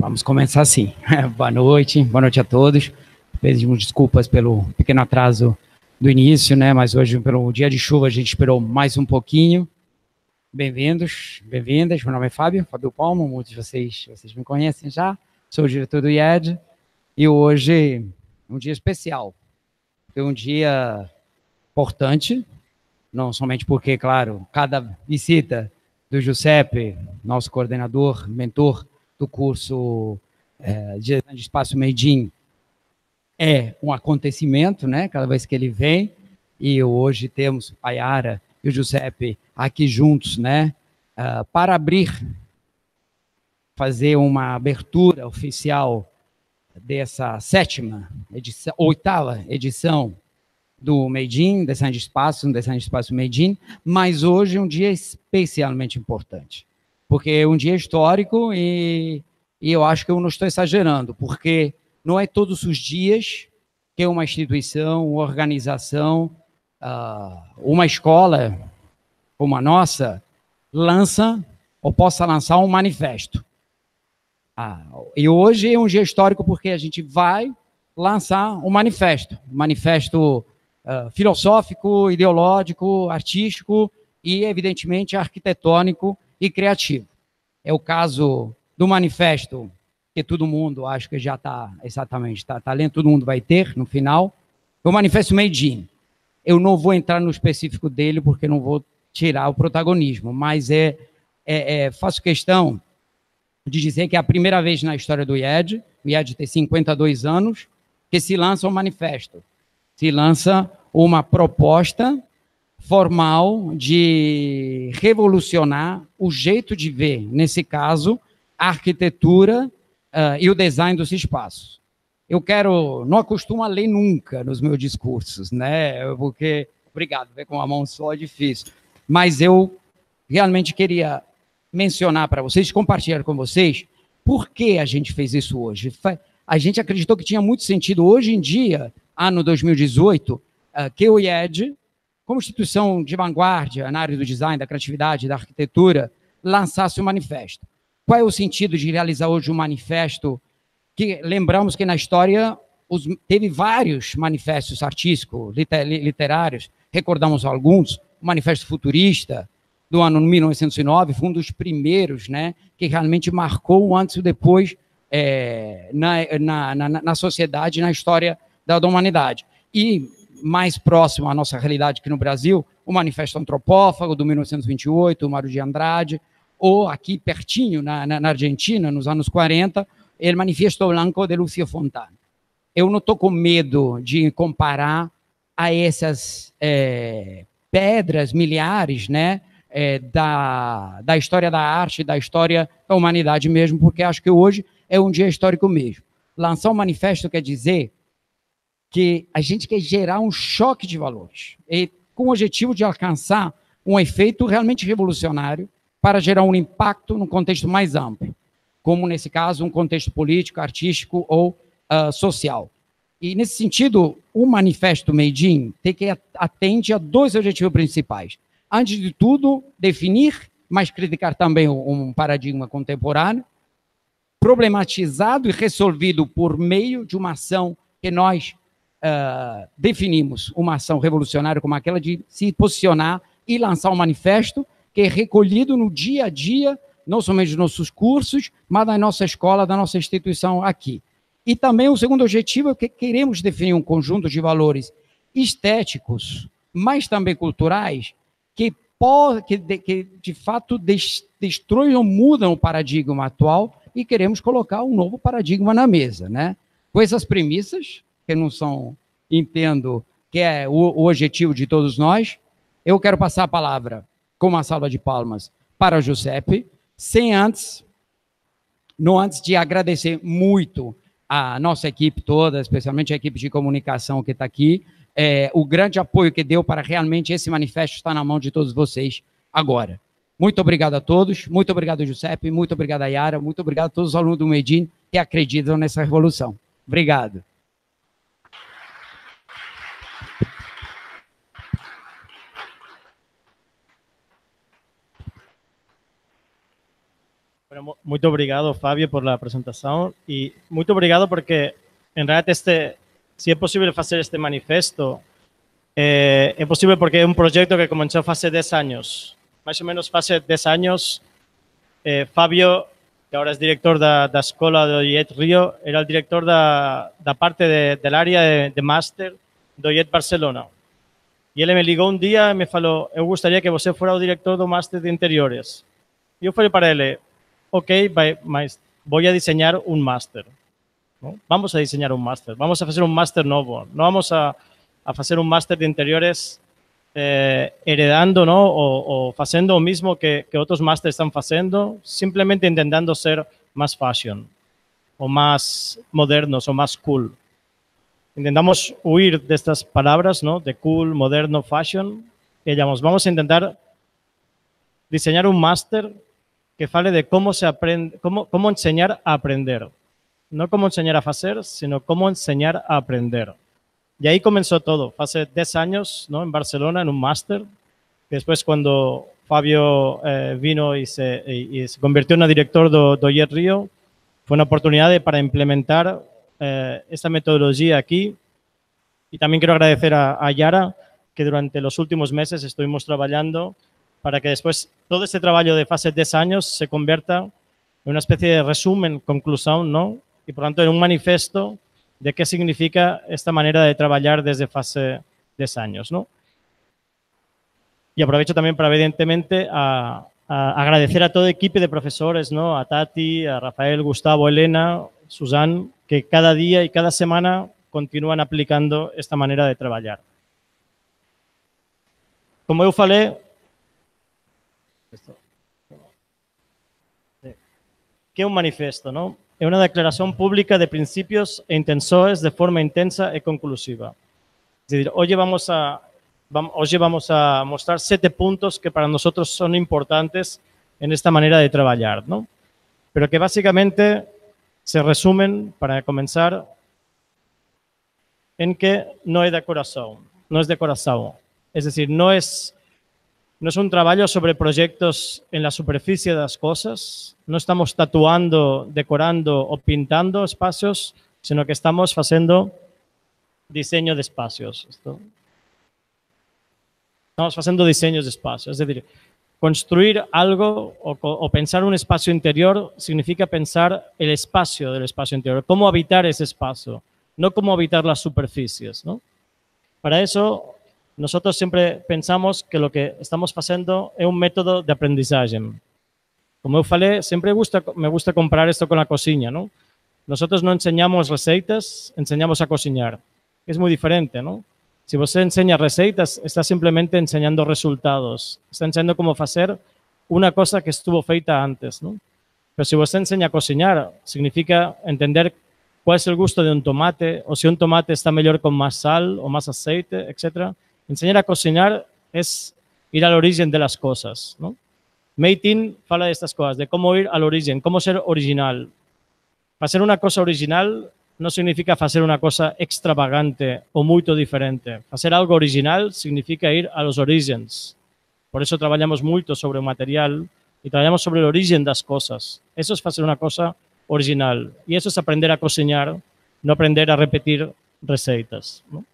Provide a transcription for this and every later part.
Vamos começar assim. Boa noite a todos. Pedimos desculpas pelo pequeno atraso do início, né? Mas hoje, pelo dia de chuva, a gente esperou mais um pouquinho. Bem-vindos, bem-vindas. Meu nome é Fábio Palma, muitos de vocês me conhecem já. Sou o diretor do IED e hoje é um dia especial. É um dia importante, não somente porque, claro, cada visita do Giuseppe, nosso coordenador, mentor do curso de Espaço Made in, é um acontecimento, né? Cada vez que ele vem, e hoje temos a Yara e o Giuseppe aqui juntos, né? Para fazer uma abertura oficial dessa oitava edição do Made in, Design de Espaço, um Design de Espaço Made in, mas hoje é um dia especialmente importante, porque é um dia histórico e eu acho que eu não estou exagerando, porque não é todos os dias que uma instituição, uma organização, uma escola como a nossa lança ou possa lançar um manifesto. E hoje é um dia histórico porque a gente vai lançar um manifesto filosófico, ideológico, artístico e, evidentemente, arquitetônico e criativo. É o caso do manifesto que todo mundo, acho que já está exatamente, está lendo, todo mundo vai ter no final, o Manifesto Made in. Eu não vou entrar no específico dele porque não vou tirar o protagonismo, mas faço questão de dizer que é a primeira vez na história do IED, o IED tem 52 anos, que se lança um manifesto, se lança uma proposta formal de revolucionar o jeito de ver, nesse caso, a arquitetura e o design dos espaços. Não acostumo a ler nunca nos meus discursos, né? Porque, obrigado, ver com a mão só é difícil, mas eu realmente queria mencionar para vocês, compartilhar com vocês, por que a gente fez isso hoje. A gente acreditou que tinha muito sentido, hoje em dia, ano 2018, que o IED, como instituição de vanguarda na área do design, da criatividade, da arquitetura, lançasse um manifesto. Qual é o sentido de realizar hoje um manifesto? Que lembramos que na história teve vários manifestos artísticos, literários, recordamos alguns, o Manifesto Futurista, do ano 1909, foi um dos primeiros, né, que realmente marcou o antes e o depois na sociedade, na história da humanidade. E mais próximo à nossa realidade aqui no Brasil, o Manifesto Antropófago, do 1928, o Mário de Andrade, ou aqui pertinho, na Argentina, nos anos 40, o Manifesto Blanco de Lúcio Fontana. Eu não estou com medo de comparar a essas pedras miliares, né, da história da arte, da história da humanidade mesmo, porque acho que hoje é um dia histórico mesmo. Lançar um manifesto quer dizer que a gente quer gerar um choque de valores, e com o objetivo de alcançar um efeito realmente revolucionário para gerar um impacto num contexto mais amplo, como nesse caso um contexto político, artístico ou social. E nesse sentido, o Manifesto Made in atende a dois objetivos principais. Antes de tudo, definir, mas criticar também um paradigma contemporâneo, problematizado e resolvido por meio de uma ação que nós definimos, uma ação revolucionária como aquela de se posicionar e lançar um manifesto que é recolhido no dia a dia, não somente dos nossos cursos, mas da nossa escola, da nossa instituição aqui. E também o segundo objetivo é que queremos definir um conjunto de valores estéticos, mas também culturais, que de fato destroem ou mudam o paradigma atual e queremos colocar um novo paradigma na mesa, né? Com essas premissas, que não são, entendo, que é o objetivo de todos nós, eu quero passar a palavra, com uma salva de palmas, para o Giuseppe, não antes de agradecer muito a nossa equipe toda, especialmente a equipe de comunicação que está aqui, o grande apoio que deu para realmente esse manifesto estar na mão de todos vocês agora. Muito obrigado a todos, muito obrigado, Giuseppe, muito obrigado, Yara, muito obrigado a todos os alunos do Made in que acreditam nessa revolução. Obrigado. Bueno, muito obrigado, Fábio, por la presentação e muito obrigado porque, em realidade, se é possível fazer este manifesto, é possível porque é um projeto que começou faz 10 anos. Mais ou menos faz 10 anos, Fábio, que agora é diretor da escola do IET Rio, era o diretor da parte do área de máster do IET Barcelona. E ele me ligou um dia e me falou, eu gostaria que você fosse o diretor do máster de interiores. E eu falei para ele, ok, mas vou a desenhar um máster. ¿No? Vamos a diseñar un máster, vamos a hacer un máster nuevo, no vamos a hacer un máster de interiores heredando, ¿no? O haciendo lo mismo que otros másteres están haciendo, simplemente intentando ser más fashion, o más modernos, o más cool. Intentamos huir de estas palabras, ¿no? De cool, moderno, fashion, y vamos a intentar diseñar un máster que fale de cómo se aprende, cómo enseñar a aprender. No cómo enseñar a hacer, sino cómo enseñar a aprender. Y ahí comenzó todo. Hace 10 años, ¿no? En Barcelona, en un máster. Después, cuando Fabio vino y se convirtió en director de IET Rio, fue una oportunidad para implementar esta metodología aquí. Y también quiero agradecer a Yara, que durante los últimos meses estuvimos trabajando para que después todo este trabajo de hace 10 años se convierta en una especie de resumen, conclusión, ¿no? Y por tanto en un manifiesto de qué significa esta manera de trabajar desde hace 10 años, ¿no? Y aprovecho también para, evidentemente, a agradecer a todo el equipo de profesores, ¿no? A Tati, a Rafael, Gustavo, Elena, Susan, que cada día y cada semana continúan aplicando esta manera de trabajar. Como eu falei, que é un manifiesto, ¿no? É una declaración pública de principios e intenciones de forma intensa y conclusiva. Es decir, hoy vamos a mostrar 7 puntos que para nosotros son importantes en esta manera de trabajar, ¿no? Pero que básicamente se resumen, para comenzar, en que no es de corazón, no es de corazón. Es decir, no es un trabajo sobre proyectos en la superficie de las cosas, no estamos tatuando, decorando o pintando espacios, sino que estamos haciendo diseño de espacios. Estamos haciendo diseños de espacios, es decir, construir algo o pensar un espacio interior significa pensar el espacio del espacio interior, cómo habitar ese espacio, no cómo habitar las superficies, ¿no? Para eso, nosotros siempre pensamos que lo que estamos haciendo es un método de aprendizaje. Como eu falei, siempre me gusta comparar esto con la cocina, ¿no? Nosotros no enseñamos receitas, enseñamos a cocinar. Es muy diferente, ¿no? Si você enseña receitas, está simplemente enseñando resultados. Está enseñando cómo hacer una cosa que estuvo feita antes, ¿no? Pero si você enseña a cocinar, significa entender cuál es el gusto de un tomate, o si un tomate está mejor con más sal o más aceite, etc. Enseñar a cocinar es ir al origen de las cosas, ¿no? Meitin fala de estas cosas, de cómo ir al origen, cómo ser original. Hacer una cosa original no significa hacer una cosa extravagante o muy diferente. Hacer algo original significa ir a los orígenes. Por eso trabajamos mucho sobre el material y trabajamos sobre el origen de las cosas. Eso es hacer una cosa original. Y eso es aprender a cocinar, no aprender a repetir recetas, ¿no?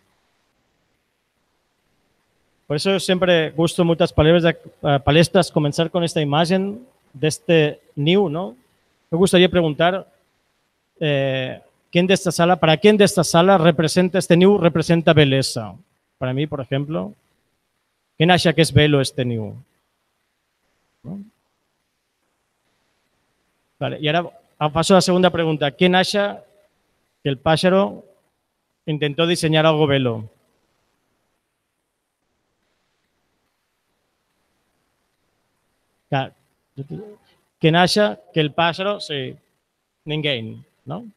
Por eso yo siempre gusto muchas palestras comenzar con esta imagen de este niu, ¿no? Me gustaría preguntar ¿quién de esta sala, para quién de esta sala representa este niu, representa belleza? Para mí, por ejemplo, ¿quién acha que es bello este niu? ¿No? Vale, y ahora paso a la segunda pregunta. ¿Quién acha que el pájaro intentó diseñar algo bello? ¿Quién acha que el pájaro? Sí, ninguém, ¿no?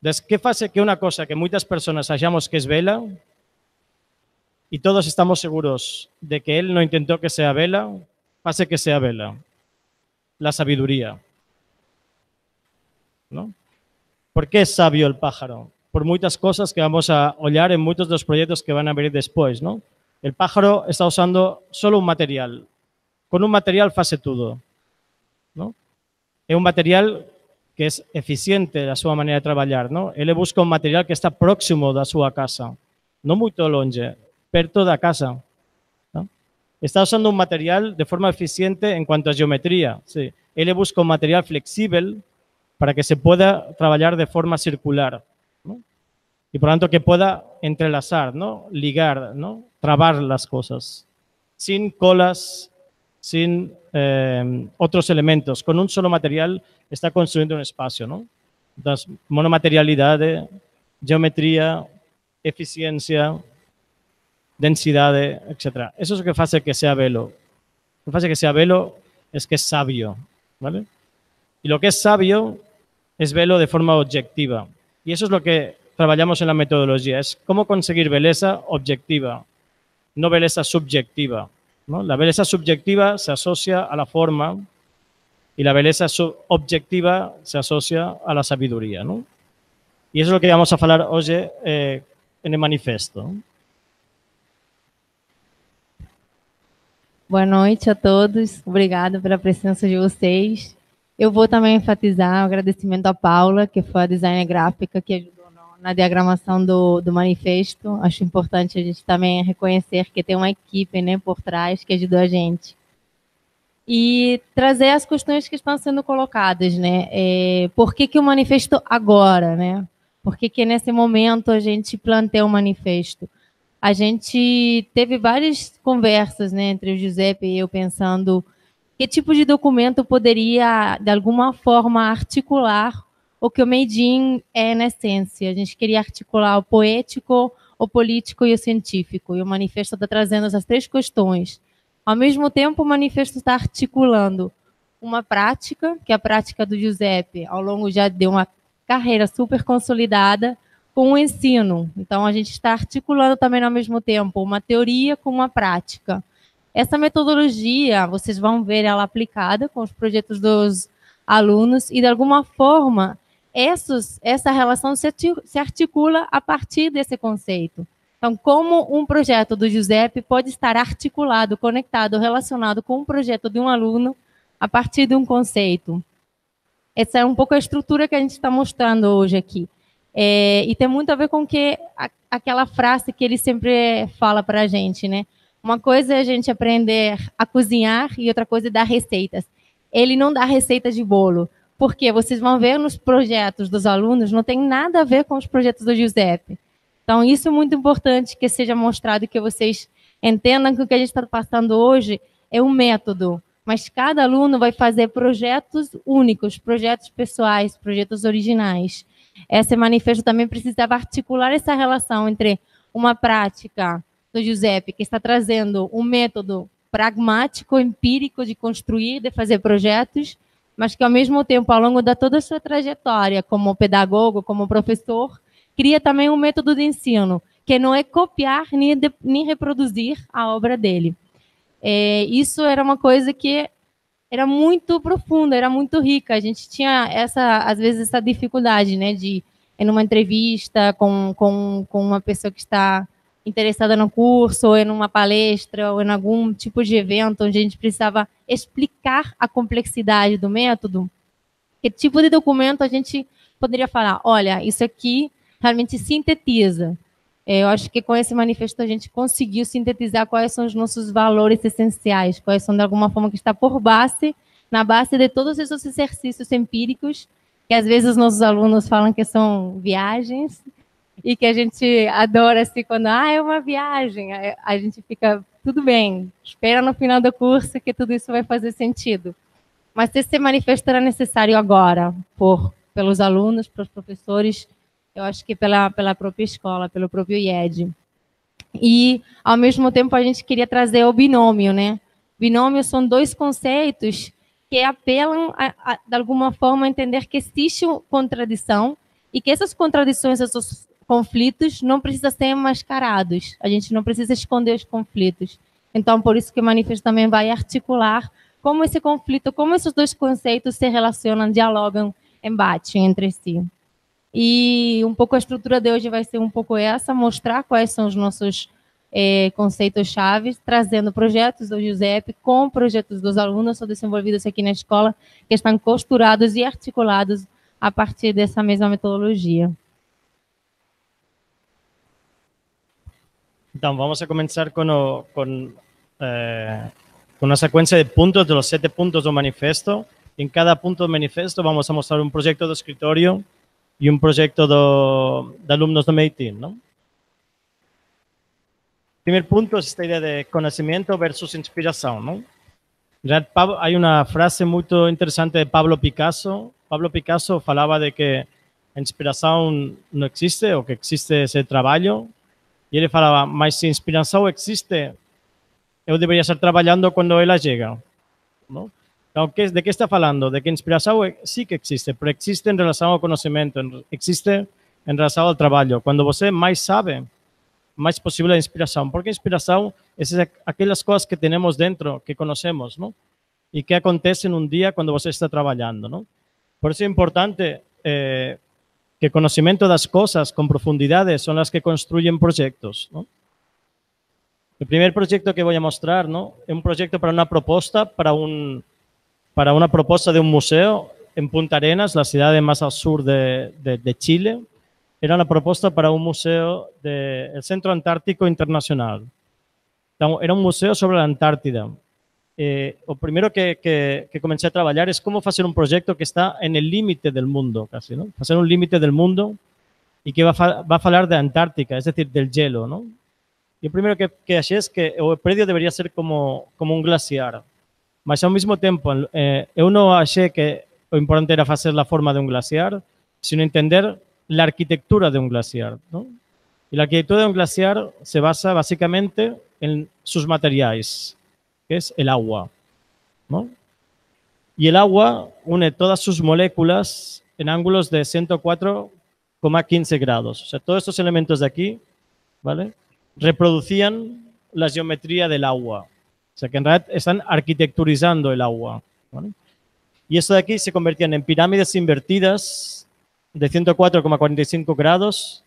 Entonces, ¿qué hace que una cosa que muchas personas hallamos que es bella y todos estamos seguros de que él no intentó que sea bella, hace que sea bella? La sabiduría, ¿no? ¿Por qué es sabio el pájaro? Por muchas cosas que vamos a olhar en muchos de los proyectos que van a venir después, ¿no? El pájaro está usando solo un material. Con un material hace todo, ¿no? é um material que é eficiente da sua maneira de trabalhar, não? Ele busca um material que está próximo da sua casa, não muito longe, perto da casa. ¿No? Está usando un material de forma eficiente en cuanto a geometría. Sí. Él busca un material flexible para que se pueda trabajar de forma circular, ¿no? Y por lo tanto que pueda entrelazar, ¿no? Ligar, ¿no? Trabar las cosas sin colas, sin otros elementos. Con un solo material está construyendo un espacio, ¿no? Entonces, monomaterialidad, geometría, eficiencia, densidad, etc. Eso es lo que hace que sea velo. Lo que hace que sea velo es que es sabio, ¿vale? Y lo que es sabio es velo de forma objetiva. Y eso es lo que trabajamos en la metodología, es cómo conseguir belleza objetiva, no belleza subjetiva, ¿no? La belleza subjetiva se asocia a la forma y la belleza objetiva se asocia a la sabiduría, ¿no? Y eso es lo que vamos a hablar hoy en el manifesto. Boa noite a todos, obrigada pela presença de vocês. Eu vou também enfatizar o agradecimento à Paula, que foi a designer gráfica que ajudou na diagramação do manifesto. Acho importante a gente também reconhecer que tem uma equipe, né, por trás que ajudou a gente. E trazer as questões que estão sendo colocadas, né? Por que o manifesto agora, né? Por que nesse momento a gente planteia o manifesto? A gente teve várias conversas, né, entre o Giuseppe e eu, pensando que tipo de documento poderia, de alguma forma, articular o que o Made in é na essência. A gente queria articular o poético, o político e o científico. E o manifesto está trazendo essas três questões. Ao mesmo tempo, o manifesto está articulando uma prática, que é a prática do Giuseppe, ao longo já de uma carreira super consolidada, com o ensino. Então, a gente está articulando também, ao mesmo tempo, uma teoria com uma prática. Essa metodologia, vocês vão ver ela aplicada com os projetos dos alunos e, de alguma forma, essa relação se articula a partir desse conceito. Então, como um projeto do Giuseppe pode estar articulado, conectado, relacionado com um projeto de um aluno a partir de um conceito. Essa é um pouco a estrutura que a gente está mostrando hoje aqui. E tem muito a ver com aquela frase que ele sempre fala para a gente, né? Uma coisa é a gente aprender a cozinhar e outra coisa é dar receitas. Ele não dá receitas de bolo, porque vocês vão ver nos projetos dos alunos, não tem nada a ver com os projetos do Giuseppe. Então, isso é muito importante que seja mostrado, que vocês entendam que o que a gente está passando hoje é um método, mas cada aluno vai fazer projetos únicos, projetos pessoais, projetos originais. Esse manifesto também precisava articular essa relação entre uma prática do Giuseppe, que está trazendo um método pragmático, empírico de construir, de fazer projetos, mas que, ao mesmo tempo, ao longo de toda a sua trajetória como pedagogo, como professor, cria também um método de ensino, que não é copiar nem reproduzir a obra dele. Isso era uma coisa que era muito profunda, era muito rica. A gente tinha, às vezes, essa dificuldade, né, de, em uma entrevista com uma pessoa que está interessada no curso, ou em uma palestra, ou em algum tipo de evento, onde a gente precisava explicar a complexidade do método, que tipo de documento a gente poderia falar, olha, isso aqui realmente sintetiza. Eu acho que com esse manifesto a gente conseguiu sintetizar quais são os nossos valores essenciais, quais são, de alguma forma, que está por base, na base de todos esses exercícios empíricos, que às vezes os nossos alunos falam que são viagens, e que a gente adora, assim, quando é uma viagem, a gente fica, tudo bem, espera no final do curso que tudo isso vai fazer sentido. Mas esse manifesto era necessário agora, pelos alunos, pelos professores, eu acho que pela própria escola, pelo próprio IED. E, ao mesmo tempo, a gente queria trazer o binômio, né? Binômio são dois conceitos que apelam, de alguma forma, a entender que existe contradição e que essas contradições, esses conflitos, não precisam ser mascarados. A gente não precisa esconder os conflitos. Então, por isso que o manifesto também vai articular como esse conflito, como esses dois conceitos se relacionam, dialogam, embatem entre si. E um pouco a estrutura de hoje vai ser um pouco essa, mostrar quais são os nossos conceitos chaves, trazendo projetos do Giuseppe com projetos dos alunos são desenvolvidos aqui na escola, que estão costurados e articulados a partir dessa mesma metodologia. Então, vamos a começar com una secuencia de puntos, de los 7 puntos del manifiesto. En cada punto del manifiesto vamos a mostrar un proyecto de escritorio y un proyecto de alumnos de MEITIN, ¿no? Primer punto es esta idea de conocimiento versus inspiración, ¿no? Hay una frase muy interesante de Pablo Picasso. Pablo Picasso falaba de que a inspiración no existe o que existe ese trabajo. Y él falaba, mas si inspiración existe, eu debería estar trabajando cuando ella llega, ¿no? Entonces, ¿de qué está hablando? De que inspiración sí que existe, pero existe en relación al conocimiento, existe en relación al trabajo. Cuando você más sabe, más posible la inspiración. Porque inspiración es aquellas cosas que tenemos dentro, que conocemos, ¿no? Y que acontecen un día cuando você está trabajando, ¿no? Por eso es importante que el conocimiento de las cosas con profundidades son las que construyen proyectos, ¿no? El primer proyecto que voy a mostrar, ¿no? Es un proyecto para una propuesta, para una propuesta de un museo en Punta Arenas, la ciudad más al sur de Chile. Era una propuesta para un museo del Centro Antártico Internacional. Era un museo sobre la Antártida. Lo primero que comencé a trabajar es cómo hacer un proyecto que está en el límite del mundo, casi, ¿no? Hacer un límite del mundo y que va a hablar de Antártica, es decir, del hielo, ¿no? Y lo primero que achei es que el predio debería ser como un glaciar. Mas, al mismo tiempo, yo no achei que lo importante era hacer la forma de un glaciar, sino entender la arquitectura de un glaciar, ¿no? Y la arquitectura de un glaciar se basa básicamente en sus materiales, que es el agua, ¿no? Y el agua une todas sus moléculas en ángulos de 104,15 grados. O sea, todos estos elementos de aquí, ¿vale?, reproducían la geometría del agua. O sea, que en realidad están arquitecturizando el agua, ¿vale? Y esto de aquí se convertían en pirámides invertidas de 104,45 grados,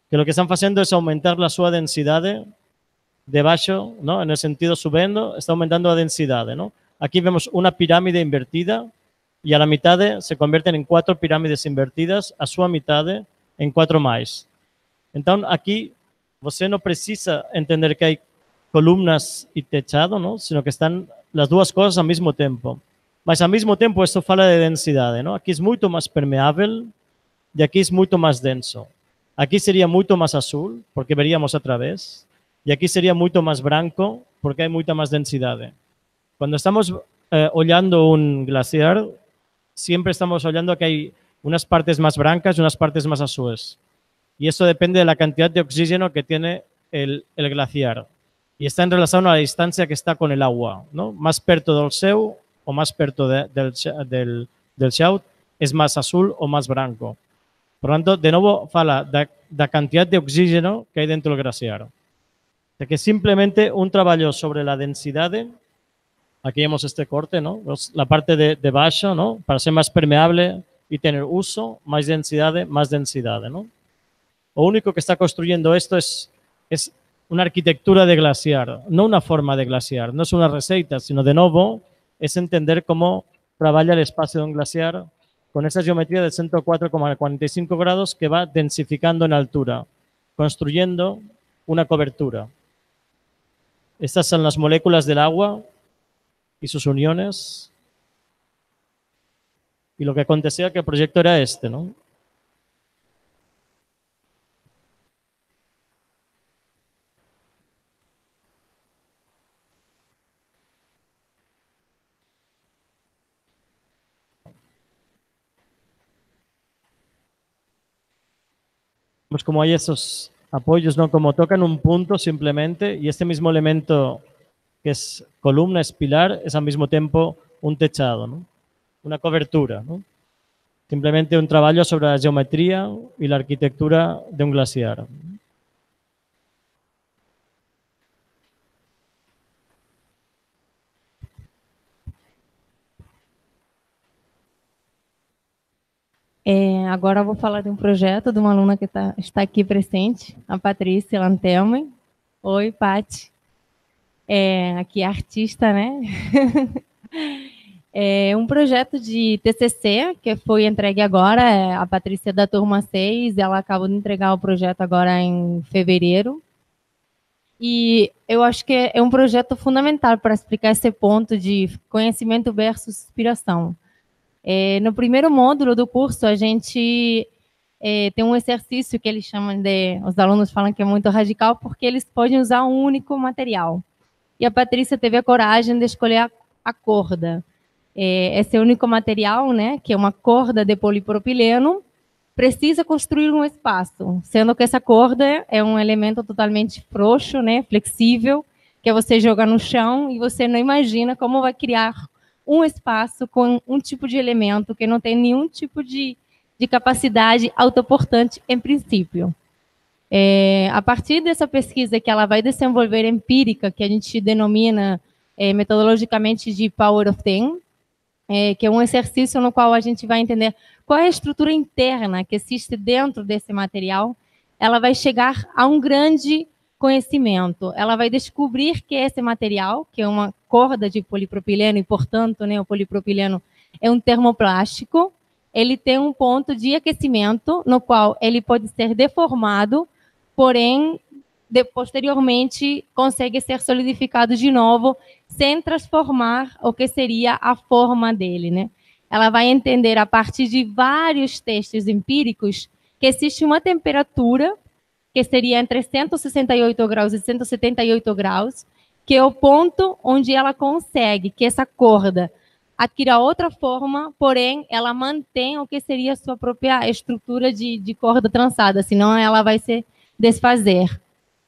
que lo que están haciendo es aumentar la su densidad debajo, ¿no? En el sentido subiendo, está aumentando la densidad, ¿no? Aquí vemos una pirámide invertida y a la mitad se convierten en 4 pirámides invertidas, a su mitad en 4 más. Entonces, aquí você no precisa entender que hay columnas y techado, ¿no? Sino que están las dos cosas al mismo tiempo. Mas al mismo tiempo esto fala de densidad, ¿no? Aquí es mucho más permeable y aquí es mucho más denso. Aquí sería mucho más azul, porque veríamos a través, y aquí sería mucho más blanco, porque hay mucha más densidad. Cuando estamos hollando un glaciar, siempre estamos hollando que hay unas partes más blancas y unas partes más azules. Y eso depende de la cantidad de oxígeno que tiene el glaciar. Y está en relación a la distancia que está con el agua, ¿no? Más perto del seu o más perto del shout es más azul o más blanco. Por lo tanto, de nuevo, fala de la cantidad de oxígeno que hay dentro del glaciar. De que simplemente un trabajo sobre la densidad, aquí vemos este corte, ¿no? La parte de baixo, ¿no? Para ser más permeable y tener uso, más densidad, ¿no? Lo único que está construyendo esto es una arquitectura de glaciar, no una forma de glaciar, no es una receta, sino de nuevo es entender cómo trabaja el espacio de un glaciar con esa geometría de 104,45 grados que va densificando en altura, construyendo una cobertura. Estas son las moléculas del agua y sus uniones. Y lo que acontecía que el proyecto era este, ¿no? Pues como hay esos apoyos, ¿no? Como tocan un punto simplemente y este mismo elemento que es columna, es pilar, es al mismo tiempo un techado, ¿no? Una cobertura, ¿no? Simplemente un trabajo sobre la geometría y la arquitectura de un glaciar. Agora eu vou falar de um projeto de uma aluna que está aqui presente, a Patrícia Lantelme. Oi, Paty. Aqui é artista, né? É um projeto de TCC que foi entregue agora. A Patrícia da turma 6, ela acabou de entregar o projeto agora em fevereiro. E eu acho que é um projeto fundamental para explicar esse ponto de conhecimento versus inspiração. No primeiro módulo do curso, a gente tem um exercício que eles chamam de... Os alunos falam que é muito radical, porque eles podem usar um único material. E a Patrícia teve a coragem de escolher a corda. Esse único material, né, que é uma corda de polipropileno, precisa construir um espaço, sendo que essa corda é um elemento totalmente frouxo, né, flexível, que você joga no chão e você não imagina como vai criar um espaço com um tipo de elemento que não tem nenhum tipo de capacidade autoportante em princípio. A partir dessa pesquisa que ela vai desenvolver empírica, que a gente denomina metodologicamente de Power of Ten, que é um exercício no qual a gente vai entender qual é a estrutura interna que existe dentro desse material, ela vai chegar a um grande conhecimento. Ela vai descobrir que esse material, que é uma corda de polipropileno, e, portanto, né, o polipropileno é um termoplástico, ele tem um ponto de aquecimento no qual ele pode ser deformado, porém, posteriormente, consegue ser solidificado de novo, sem transformar o que seria a forma dele, né? Ela vai entender, a partir de vários testes empíricos, que existe uma temperatura, que seria entre 168 graus e 178 graus, que é o ponto onde ela consegue que essa corda adquira outra forma, porém, ela mantém o que seria a sua própria estrutura de corda trançada, senão ela vai se desfazer.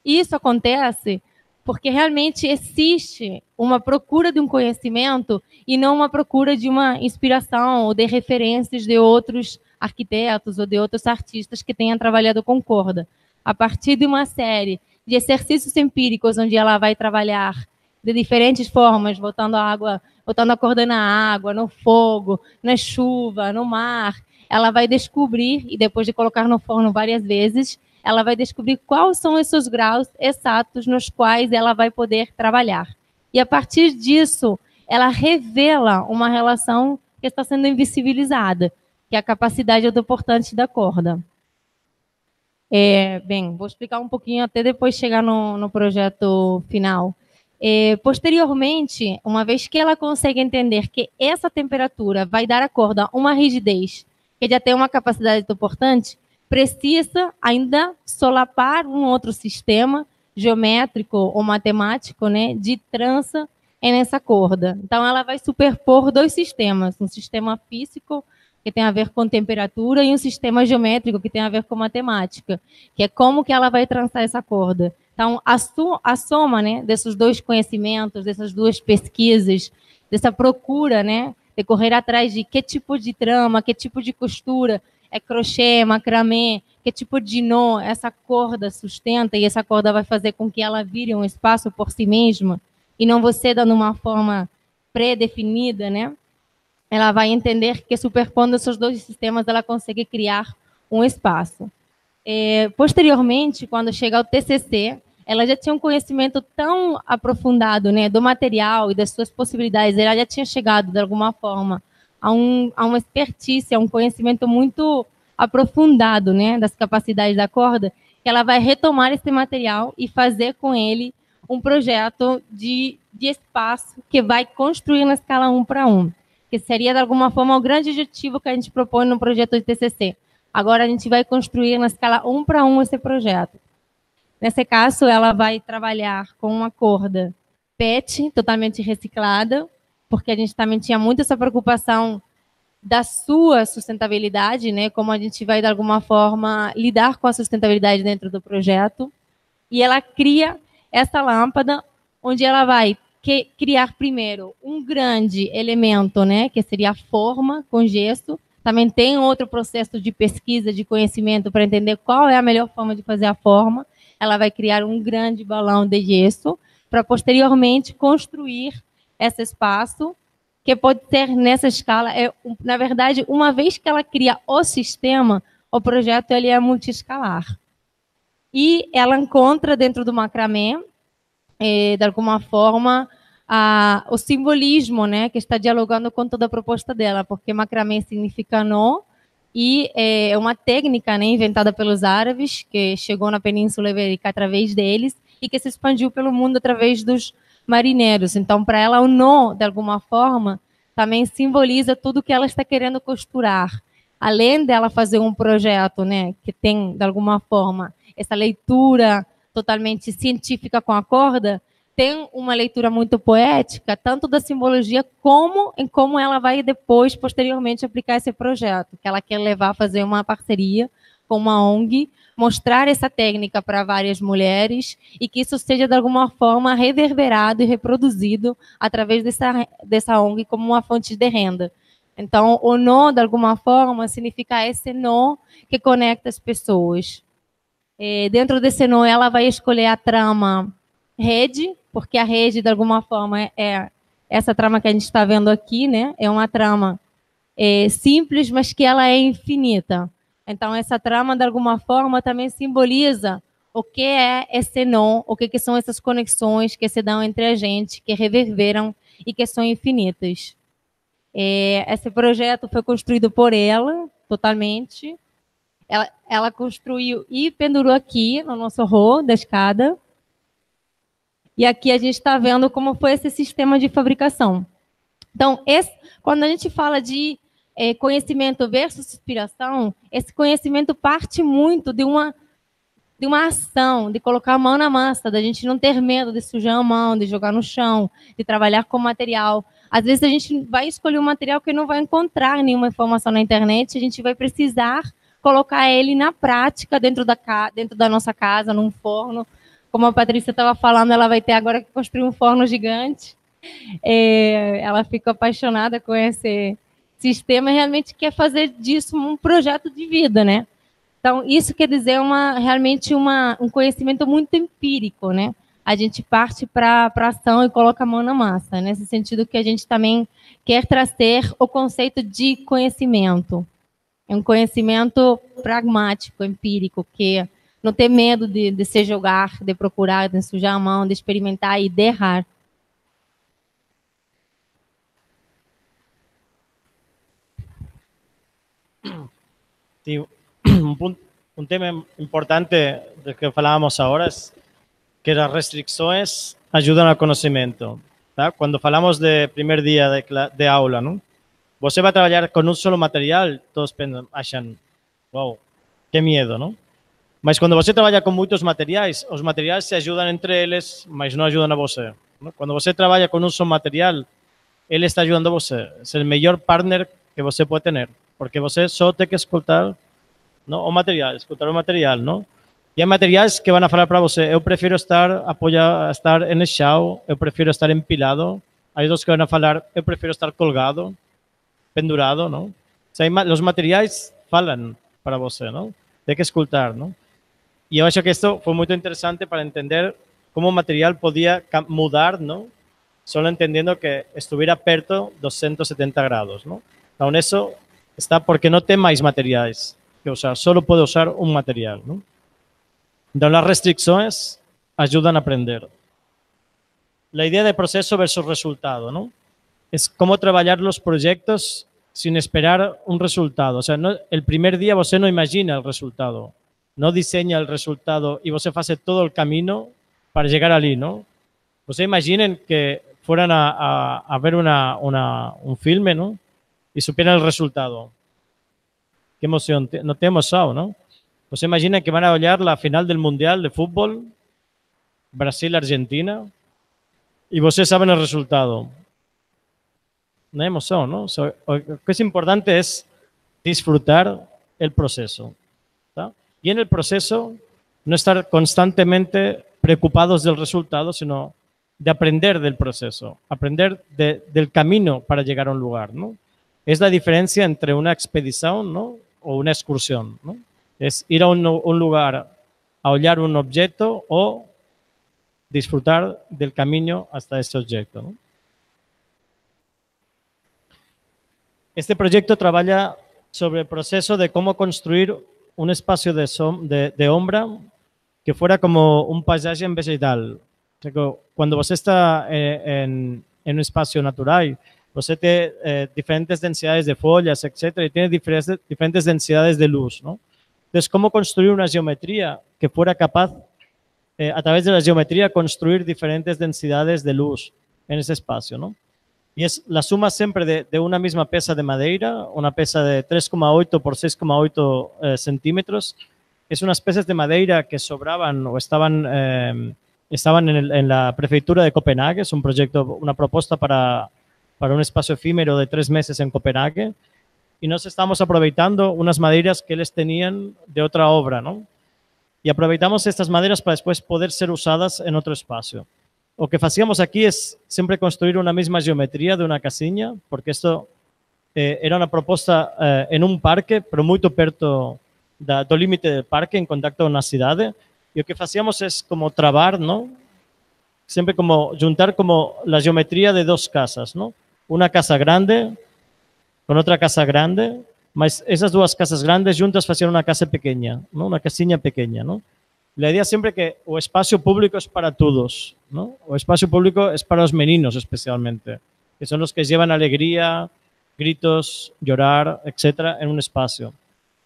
Isso acontece porque realmente existe uma procura de um conhecimento e não uma procura de uma inspiração ou de referências de outros arquitetos ou de outros artistas que tenham trabalhado com corda. A partir de uma série de exercícios empíricos, onde ela vai trabalhar de diferentes formas, botando a corda na água, no fogo, na chuva, no mar, ela vai descobrir, e depois de colocar no forno várias vezes, ela vai descobrir quais são esses graus exatos nos quais ela vai poder trabalhar. E, a partir disso, ela revela uma relação que está sendo invisibilizada, que é a capacidade autoportante da corda. Bem, vou explicar um pouquinho até depois chegar no projeto final. Posteriormente, uma vez que ela consegue entender que essa temperatura vai dar à corda uma rigidez, que já tem uma capacidade autoportante, precisa ainda solapar um outro sistema geométrico ou matemático, né, de trança nessa corda. Então, ela vai superpor dois sistemas, um sistema físico, que tem a ver com temperatura, e um sistema geométrico, que tem a ver com matemática, que é como que ela vai trançar essa corda. Então, a soma, né, desses dois conhecimentos, dessas duas pesquisas, dessa procura, né, de correr atrás de que tipo de trama, que tipo de costura, é crochê, macramê, que tipo de nó essa corda sustenta, e essa corda vai fazer com que ela vire um espaço por si mesma, e não você dando uma forma pré-definida, né? Ela vai entender que, superpondo esses dois sistemas, ela consegue criar um espaço. Posteriormente, quando chega ao TCC, ela já tinha um conhecimento tão aprofundado, né, do material e das suas possibilidades, ela já tinha chegado, de alguma forma, a uma expertise, a um conhecimento muito aprofundado, né, das capacidades da corda, que ela vai retomar esse material e fazer com ele um projeto de espaço que vai construir na escala 1:1, que seria, de alguma forma, o grande objetivo que a gente propõe no projeto de TCC. Agora a gente vai construir na escala 1:1 esse projeto. Nesse caso, ela vai trabalhar com uma corda PET, totalmente reciclada, porque a gente também tinha muito essa preocupação da sua sustentabilidade, né? Como a gente vai, de alguma forma, lidar com a sustentabilidade dentro do projeto. E ela cria essa lâmpada, onde ela vai criar, primeiro, um grande elemento, né? Que seria a forma com gesso. Também tem outro processo de pesquisa, de conhecimento, para entender qual é a melhor forma de fazer a forma. Ela vai criar um grande balão de gesso, para posteriormente construir esse espaço, que pode ser nessa escala. Na verdade, uma vez que ela cria o sistema, o projeto ele é multiescalar. e ela encontra dentro do macramê, de alguma forma, o simbolismo, né, que está dialogando com toda a proposta dela, porque macramê significa nó, e é uma técnica, né, inventada pelos árabes, que chegou na Península Ibérica através deles, e que se expandiu pelo mundo através dos marinheiros. Então, para ela, o nó, de alguma forma, também simboliza tudo que ela está querendo costurar. Além dela fazer um projeto, né, que tem, de alguma forma, essa leitura totalmente científica com a corda, tem uma leitura muito poética, tanto da simbologia como em como ela vai depois, posteriormente, aplicar esse projeto, que ela quer levar a fazer uma parceria com uma ONG, mostrar essa técnica para várias mulheres e que isso seja, de alguma forma, reverberado e reproduzido através dessa ONG como uma fonte de renda. Então, o nó, de alguma forma, significa esse nó que conecta as pessoas. Dentro desse nó, ela vai escolher a trama rede, porque a rede, de alguma forma, é essa trama que a gente está vendo aqui, né? É uma trama simples, mas que ela é infinita. Então, essa trama, de alguma forma, também simboliza o que é esse nó, o que são essas conexões que se dão entre a gente, que reverberam e que são infinitas. Esse projeto foi construído por ela, totalmente. Ela construiu e pendurou aqui no nosso hall da escada. E aqui a gente está vendo como foi esse sistema de fabricação. Então, quando a gente fala de conhecimento versus inspiração, esse conhecimento parte muito de uma ação, de colocar a mão na massa, da gente não ter medo de sujar a mão, de jogar no chão, de trabalhar com material. Às vezes a gente vai escolher um material que não vai encontrar nenhuma informação na internet, a gente vai precisar colocar ele na prática dentro da nossa casa, num forno. Como a Patrícia estava falando, ela vai ter agora que construir um forno gigante. Ela fica apaixonada com esse sistema e realmente quer fazer disso um projeto de vida, né? Então, isso quer dizer realmente um conhecimento muito empírico, né? A gente parte para a ação e coloca a mão na massa, nesse sentido que a gente também quer trazer o conceito de conhecimento. É um conhecimento pragmático, empírico, que não ter medo de se jogar, de procurar, de sujar a mão, de experimentar e de errar. Sí, un tema importante del que falábamos ahora es que las restricciones ayudan al conocimiento. ¿tá? Cuando falamos de primer día de aula, ¿no? Você vai trabalhar com um solo material, todos acham, wow, que medo, não? Mas quando você trabalha com muitos materiais, os materiais se ajudam entre eles, mas não ajudam a você. Não? Quando você trabalha com um só material, ele está ajudando a você. É o melhor partner que você pode ter, porque você só tem que escutar o material, não? E há materiais que vão falar para você, eu prefiro estar em chão, eu prefiro estar empilado. Há outros que vão falar, eu prefiro estar colgado, pendurado, não? Os materiais falam para você, não? Tem que escutar, não? E eu acho que isto foi muito interessante para entender como o material podia mudar, não? Só entendendo que estivesse perto dos 170 graus, não? Então, isso está porque não tem mais materiais que usar, só pode usar um material, não? Então, as restrições ajudam a aprender. A ideia de processo versus resultado, não? É como trabalhar os projetos sem esperar um resultado. O sea, o primeiro dia você não imagina o resultado. No diseña el resultado y você hace todo el camino para llegar allí, ¿no? Você imaginen que fueran a ver un filme, ¿no? Y supieran el resultado. Qué emoción, no te emocionado, ¿no? Você imagina que van a olhar la final del Mundial de Fútbol, Brasil-Argentina, y você saben el resultado. No hay emoción, ¿no? Lo que es importante es disfrutar el proceso. Y en el proceso, no estar constantemente preocupados del resultado, sino de aprender del proceso, aprender del camino para llegar a un lugar, ¿no? Es la diferencia entre una expedición, ¿no? O una excursión, ¿no? Es ir a un lugar a olhar un objeto o disfrutar del camino hasta ese objeto, ¿no? Este proyecto trabaja sobre el proceso de cómo construir un espacio de sombra que fuera como un paisaje vegetal. O sea, que cuando você está en un espacio natural, você tiene diferentes densidades de follas, etcétera, y tiene diferentes densidades de luz, ¿no? Entonces, ¿cómo construir una geometría que fuera capaz, a través de la geometría, construir diferentes densidades de luz en ese espacio, ¿no? Y es la suma siempre de una misma pieza de madera, una pieza de 3,8 por 6,8 centímetros. Es unas piezas de madera que sobraban o estaban en la prefectura de Copenhague. Es un proyecto, una propuesta para un espacio efímero de 3 meses en Copenhague. Y nos estamos aprovechando unas maderas que ellos tenían de otra obra, ¿no? Y aprovechamos estas maderas para después poder ser usadas en otro espacio. Lo que hacíamos aquí es siempre construir una misma geometría de una casinha, porque esto era una propuesta en un parque, pero muy perto del límite del parque, en contacto con la ciudad. Y lo que hacíamos es como trabar, ¿no? Siempre como juntar como la geometría de dos casas, ¿no? Una casa grande con otra casa grande, mas esas dos casas grandes juntas hacían una casa pequeña, ¿no? Una casinha pequeña, ¿no? La idea siempre que o espacio público es para todos, ¿no? O espacio público es para los meninos especialmente, que son los que llevan alegría, gritos, llorar, etcétera, en un espacio.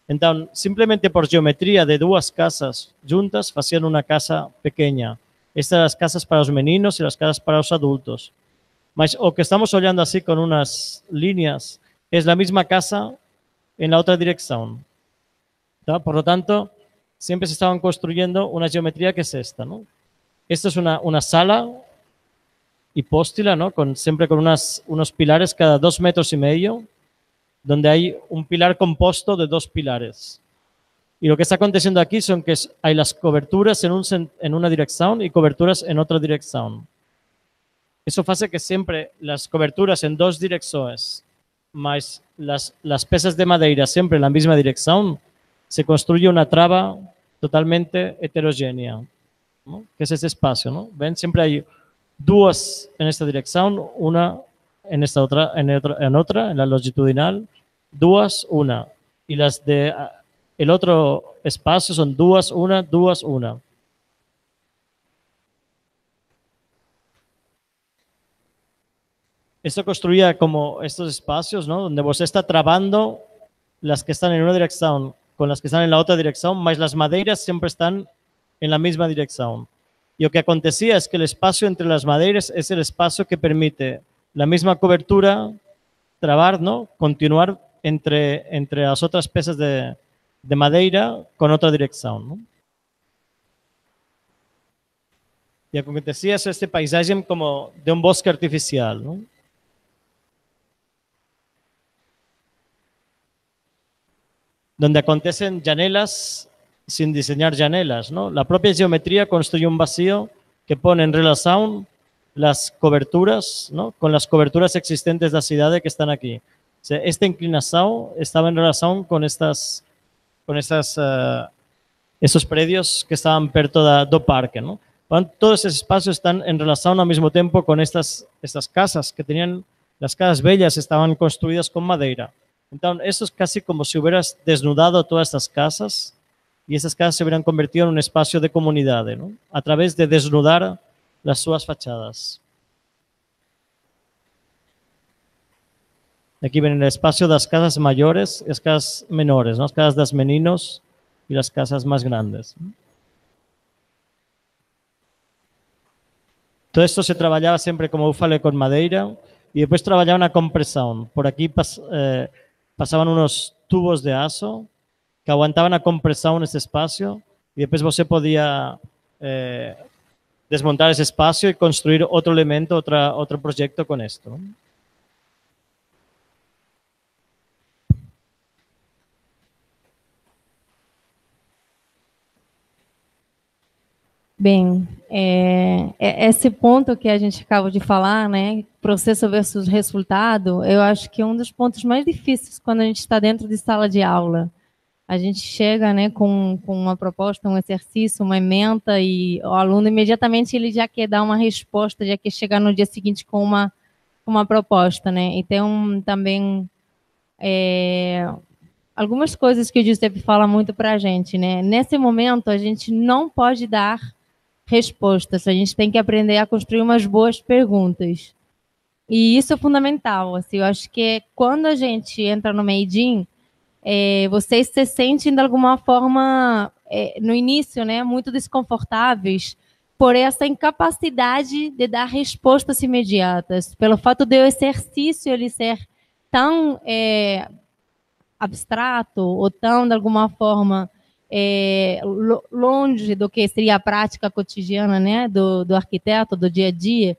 Entonces, simplemente por geometría de dos casas juntas hacían una casa pequeña. Estas las casas para los meninos y las casas para los adultos. Mas o que estamos olhando así con unas líneas es la misma casa en la otra dirección. ¿Tá? Por lo tanto, siempre se estaban construyendo una geometría que es esta, ¿no? Esta es una sala hipóstila, ¿no? Siempre con unos pilares cada 2,5 metros, donde hay un pilar compuesto de 2 pilares. Y lo que está aconteciendo aquí son que hay las coberturas en una dirección y coberturas en otra dirección. Eso hace que siempre las coberturas en 2 direcciones, más las piezas de madera siempre en la misma dirección, se construye una traba totalmente heterogénea, ¿no? Que es ese espacio, ¿no? Ven, siempre hay 2 en esta dirección, una en esta otra, en la longitudinal, 2, una. Y las de el otro espacio son 2, una, 2, una. Esto construía como estos espacios, ¿no? Donde vos está trabando las que están en una dirección con las que están en la otra dirección, más las maderas siempre están en la misma dirección. Y lo que acontecía es que el espacio entre las maderas es el espacio que permite la misma cobertura trabar, ¿no? Continuar entre las otras piezas de madera con otra dirección, ¿no? Y lo que acontecía es este paisaje como de un bosque artificial, ¿no? Donde acontecen llanelas sin diseñar llanelas, ¿no? La propia geometría construye un vacío que pone en relación las coberturas, ¿no? Con las coberturas existentes de la ciudad que están aquí. O sea, esta inclinación estaba en relación con esos predios que estaban perto do parque, ¿no? Todos esos espacios están en relación al mismo tiempo con estas casas que tenían, las casas bellas estaban construidas con madera. Entonces, eso es casi como si hubieras desnudado todas estas casas y esas casas se hubieran convertido en un espacio de comunidad, ¿no? A través de desnudar las sus fachadas. Aquí ven el espacio de las casas mayores y las casas menores, ¿no? Las casas de los meninos y las casas más grandes. Todo esto se trabajaba siempre, como falei, con madera y después trabajaba una compresión. Por aquí pasaban unos tubos de aso que aguantaban a compresión en ese espacio y después você podía desmontar ese espacio y construir otro elemento, otro proyecto con esto. Bem, esse ponto que a gente acabou de falar, né, processo versus resultado, eu acho que é um dos pontos mais difíceis quando a gente está dentro de sala de aula. A gente chega, né, com uma proposta, um exercício, uma ementa e o aluno imediatamente ele já quer dar uma resposta, já quer chegar no dia seguinte com uma proposta, né? E tem também algumas coisas que o Giuseppe fala muito para a gente, né? Nesse momento, a gente não pode dar respostas, a gente tem que aprender a construir umas boas perguntas. E isso é fundamental, assim, eu acho que quando a gente entra no Made in, vocês se sentem, de alguma forma, no início, né, muito desconfortáveis por essa incapacidade de dar respostas imediatas, pelo fato de o exercício ele ser tão abstrato ou tão, de alguma forma, longe do que seria a prática cotidiana, né, do arquiteto, do dia a dia,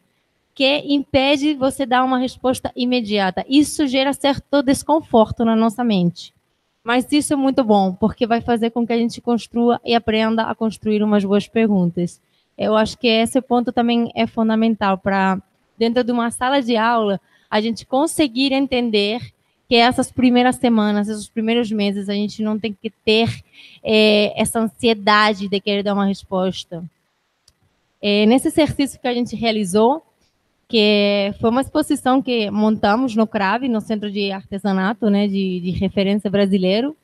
que impede você dar uma resposta imediata. Isso gera certo desconforto na nossa mente. Mas isso é muito bom, porque vai fazer com que a gente construa e aprenda a construir umas boas perguntas. Eu acho que esse ponto também é fundamental para, dentro de uma sala de aula, a gente conseguir entender que essas primeiras semanas, esses primeiros meses, a gente não tem que ter essa ansiedade de querer dar uma resposta. Nesse exercício que a gente realizou, que foi uma exposição que montamos no CRAV, no Centro de Artesanato, né, de referência brasileiro,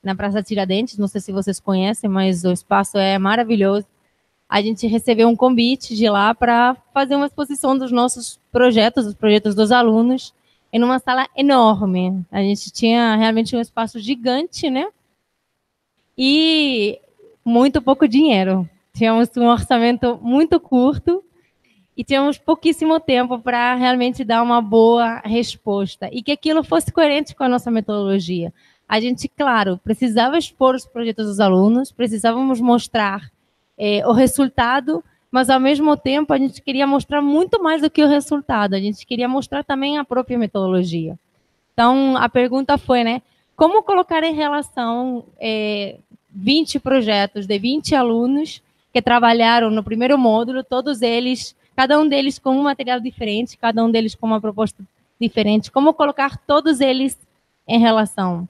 na Praça Tiradentes. Não sei se vocês conhecem, mas o espaço é maravilhoso. A gente recebeu um convite de lá para fazer uma exposição dos nossos projetos, os projetos dos alunos, em uma sala enorme. A gente tinha realmente um espaço gigante, né? E muito pouco dinheiro. Tínhamos um orçamento muito curto, e tínhamos pouquíssimo tempo para realmente dar uma boa resposta e que aquilo fosse coerente com a nossa metodologia. A gente, claro, precisava expor os projetos dos alunos, precisávamos mostrar o resultado, mas, ao mesmo tempo, a gente queria mostrar muito mais do que o resultado, a gente queria mostrar também a própria metodologia. Então, a pergunta foi, né, como colocar em relação 20 projetos de 20 alunos que trabalharam no primeiro módulo, todos eles, cada um deles com um material diferente, cada um deles com uma proposta diferente, como colocar todos eles em relação.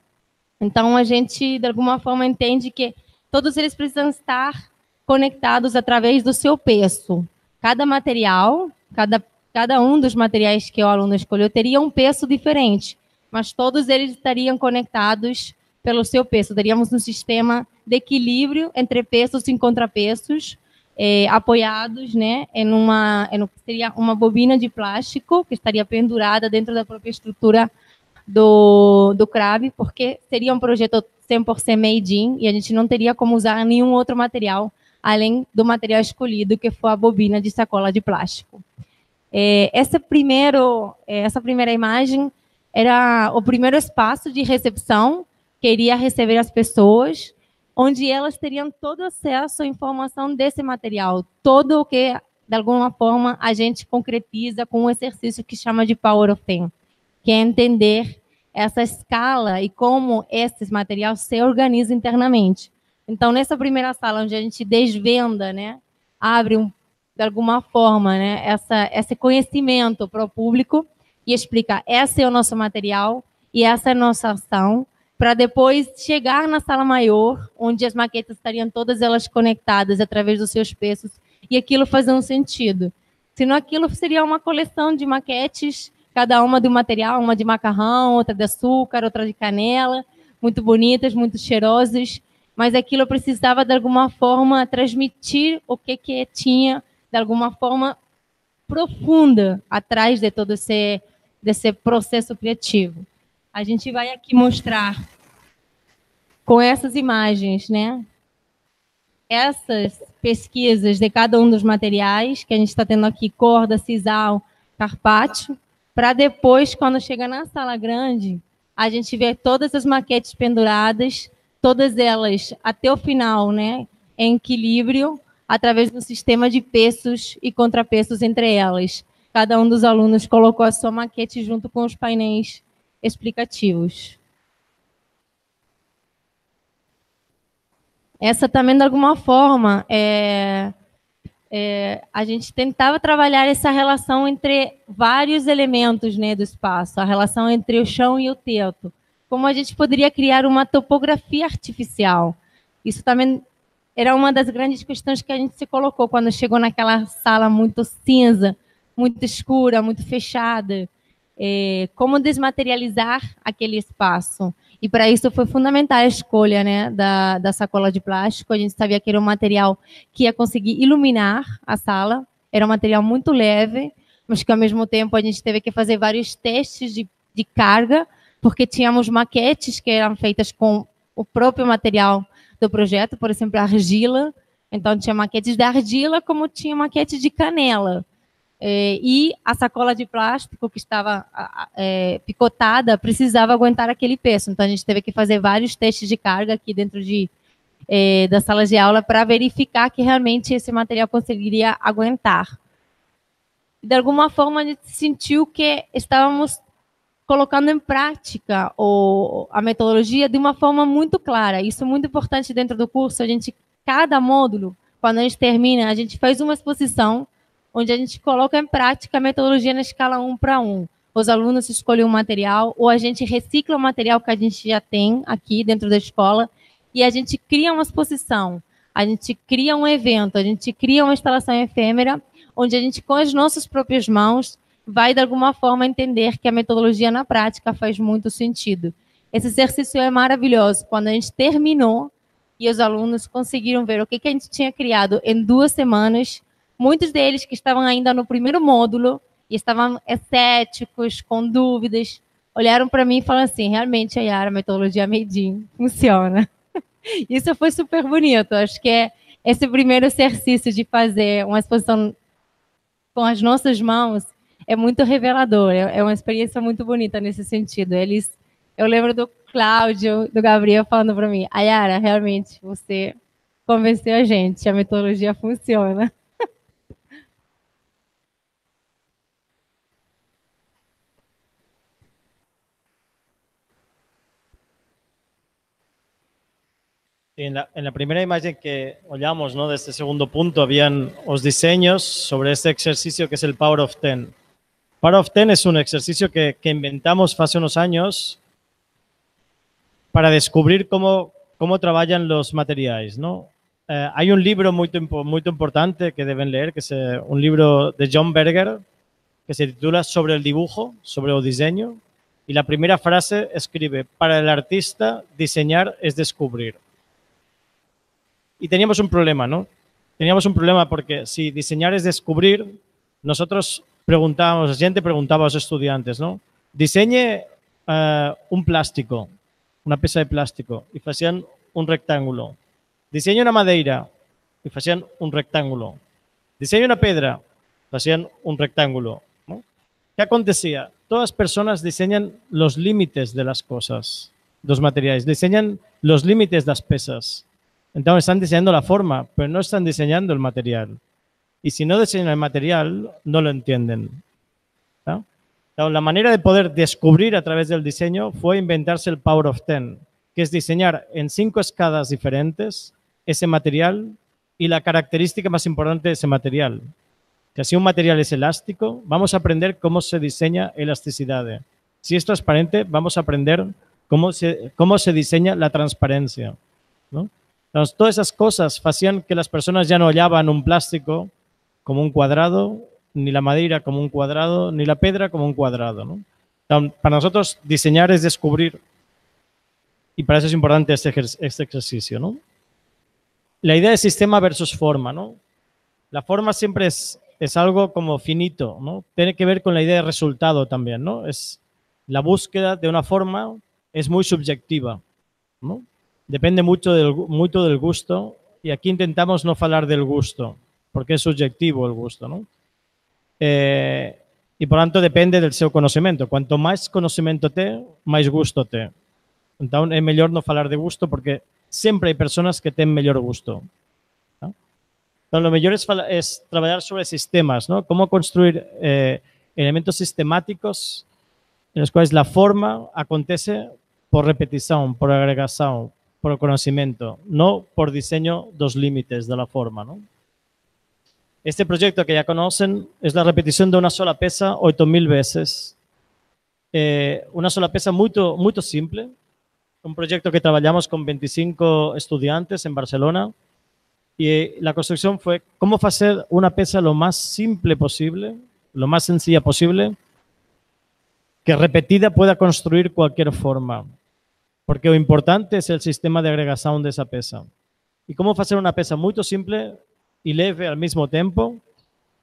Então, a gente, de alguma forma, entende que todos eles precisam estar conectados através do seu peso. Cada material, cada um dos materiais que o aluno escolheu teria um peso diferente, mas todos eles estariam conectados pelo seu peso. Teríamos um sistema de equilíbrio entre pesos e contrapesos, apoiados, né, seria uma bobina de plástico que estaria pendurada dentro da própria estrutura do CRAB, porque seria um projeto 100% made in e a gente não teria como usar nenhum outro material além do material escolhido, que foi a bobina de sacola de plástico. Essa primeira imagem era o primeiro espaço de recepção que iria receber as pessoas, onde elas teriam todo acesso à informação desse material, todo o que, de alguma forma, a gente concretiza com um exercício que chama de Power of 10, que é entender essa escala e como esses materiais se organizam internamente. Então, nessa primeira sala, onde a gente desvenda, né, abre, de alguma forma, né, esse conhecimento para o público e explica, esse é o nosso material e essa é a nossa ação, para depois chegar na sala maior, onde as maquetes estariam todas elas conectadas através dos seus pesos, e aquilo fazer um sentido. Senão aquilo seria uma coleção de maquetes, cada uma de um material, uma de macarrão, outra de açúcar, outra de canela, muito bonitas, muito cheirosas, mas aquilo precisava, de alguma forma, transmitir o que tinha, de alguma forma, profunda, atrás de todo desse processo criativo. A gente vai aqui mostrar com essas imagens, né, essas pesquisas de cada um dos materiais, que a gente está tendo aqui, corda, sisal, carpaccio, para depois, quando chega na sala grande, a gente ver todas as maquetes penduradas, todas elas até o final, né, em equilíbrio, através do sistema de pesos e contrapesos entre elas. Cada um dos alunos colocou a sua maquete junto com os painéis explicativos. Essa também, de alguma forma, a gente tentava trabalhar essa relação entre vários elementos, né, do espaço, a relação entre o chão e o teto. Como a gente poderia criar uma topografia artificial. Isso também era uma das grandes questões que a gente se colocou quando chegou naquela sala muito cinza, muito escura, muito fechada. como desmaterializar aquele espaço. E para isso foi fundamental a escolha, né, da sacola de plástico. A gente sabia que era um material que ia conseguir iluminar a sala, era um material muito leve, mas que ao mesmo tempo a gente teve que fazer vários testes de carga, porque tínhamos maquetes que eram feitas com o próprio material do projeto, por exemplo, a argila. Então, tinha maquetes de argila, como tinha maquete de canela. E a sacola de plástico que estava picotada precisava aguentar aquele peso. Então, a gente teve que fazer vários testes de carga aqui dentro da sala de aula para verificar que realmente esse material conseguiria aguentar. De alguma forma, a gente sentiu que estávamos colocando em prática a metodologia de uma forma muito clara. Isso é muito importante dentro do curso. Cada módulo, quando a gente termina, a gente faz uma exposição onde a gente coloca em prática a metodologia na escala 1 para 1. Os alunos escolhem um material ou a gente recicla o material que a gente já tem aqui dentro da escola e a gente cria uma exposição, a gente cria um evento, a gente cria uma instalação efêmera onde a gente, com as nossas próprias mãos, vai, de alguma forma, entender que a metodologia na prática faz muito sentido. Esse exercício é maravilhoso. Quando a gente terminou e os alunos conseguiram ver o que a gente tinha criado em 2 semanas, muitos deles que estavam ainda no primeiro módulo e estavam céticos, com dúvidas, olharam para mim e falaram assim, realmente, Yara, a metodologia Made in funciona. Isso foi super bonito. Acho que esse primeiro exercício de fazer uma exposição com as nossas mãos é muito revelador, é uma experiência muito bonita nesse sentido. Eu lembro do Cláudio, do Gabriel falando para mim, Yara, realmente, você convenceu a gente, a metodologia funciona. En la primera imagen que ollamos, ¿no?, de este segundo punto, habían los diseños sobre este ejercicio que es el Power of 10. Power of 10 es un ejercicio que inventamos hace unos años para descubrir cómo trabajan los materiales, ¿no? Hay un libro muy importante que deben leer, que es un libro de John Berger, que se titula Sobre el dibujo, sobre el diseño, y la primera frase escribe, para el artista, diseñar es descubrir. Y teníamos un problema, ¿no? Teníamos un problema porque si diseñar es descubrir, nosotros preguntábamos, la gente preguntaba a los estudiantes, ¿no? Diseñe un plástico, una pieza de plástico, y hacían un rectángulo. Diseñe una madera, y hacían un rectángulo. Diseñe una pedra, hacían un rectángulo, ¿no? ¿Qué acontecía? Todas las personas diseñan los límites de las cosas, los materiales, diseñan los límites de las piezas. Entonces están diseñando la forma, pero no están diseñando el material. Y si no diseñan el material, no lo entienden, ¿no? Entonces, la manera de poder descubrir a través del diseño fue inventarse el Power of 10, que es diseñar en 5 escalas diferentes ese material y la característica más importante de ese material. Que si un material es elástico, vamos a aprender cómo se diseña elasticidad. Si es transparente, vamos a aprender cómo se diseña la transparencia, ¿no? Entonces, todas esas cosas hacían que las personas ya no hallaban un plástico como un cuadrado, ni la madera como un cuadrado, ni la pedra como un cuadrado, ¿no? Entonces, para nosotros, diseñar es descubrir. Y para eso es importante este ejercicio, ¿no? La idea de sistema versus forma, ¿no? La forma siempre es algo como finito, ¿no? Tiene que ver con la idea de resultado también, ¿no? La búsqueda de una forma es muy subjetiva, ¿no? Depende mucho del gusto, y aquí intentamos no hablar del gusto, porque es subjetivo el gusto, ¿no? Y por tanto depende del seu conocimiento. Cuanto más conocimiento té, más gusto té. Entonces es mejor no hablar de gusto, porque siempre hay personas que tienen mejor gusto, ¿no? Entonces, lo mejor es trabajar sobre sistemas, ¿no? Cómo construir elementos sistemáticos en los cuales la forma acontece por repetición, por agregación, por conocimiento, no por diseño dos límites de la forma, ¿no? Este proyecto que ya conocen es la repetición de una sola pieza 8.000 veces. Una sola pieza muy simple. Un proyecto que trabajamos con 25 estudiantes en Barcelona, y la construcción fue cómo hacer una pieza lo más simple posible, lo más sencilla posible, que repetida pueda construir cualquier forma. Porque lo importante es el sistema de agregación de esa peça. Y cómo hacer una peça muy simple y leve al mismo tiempo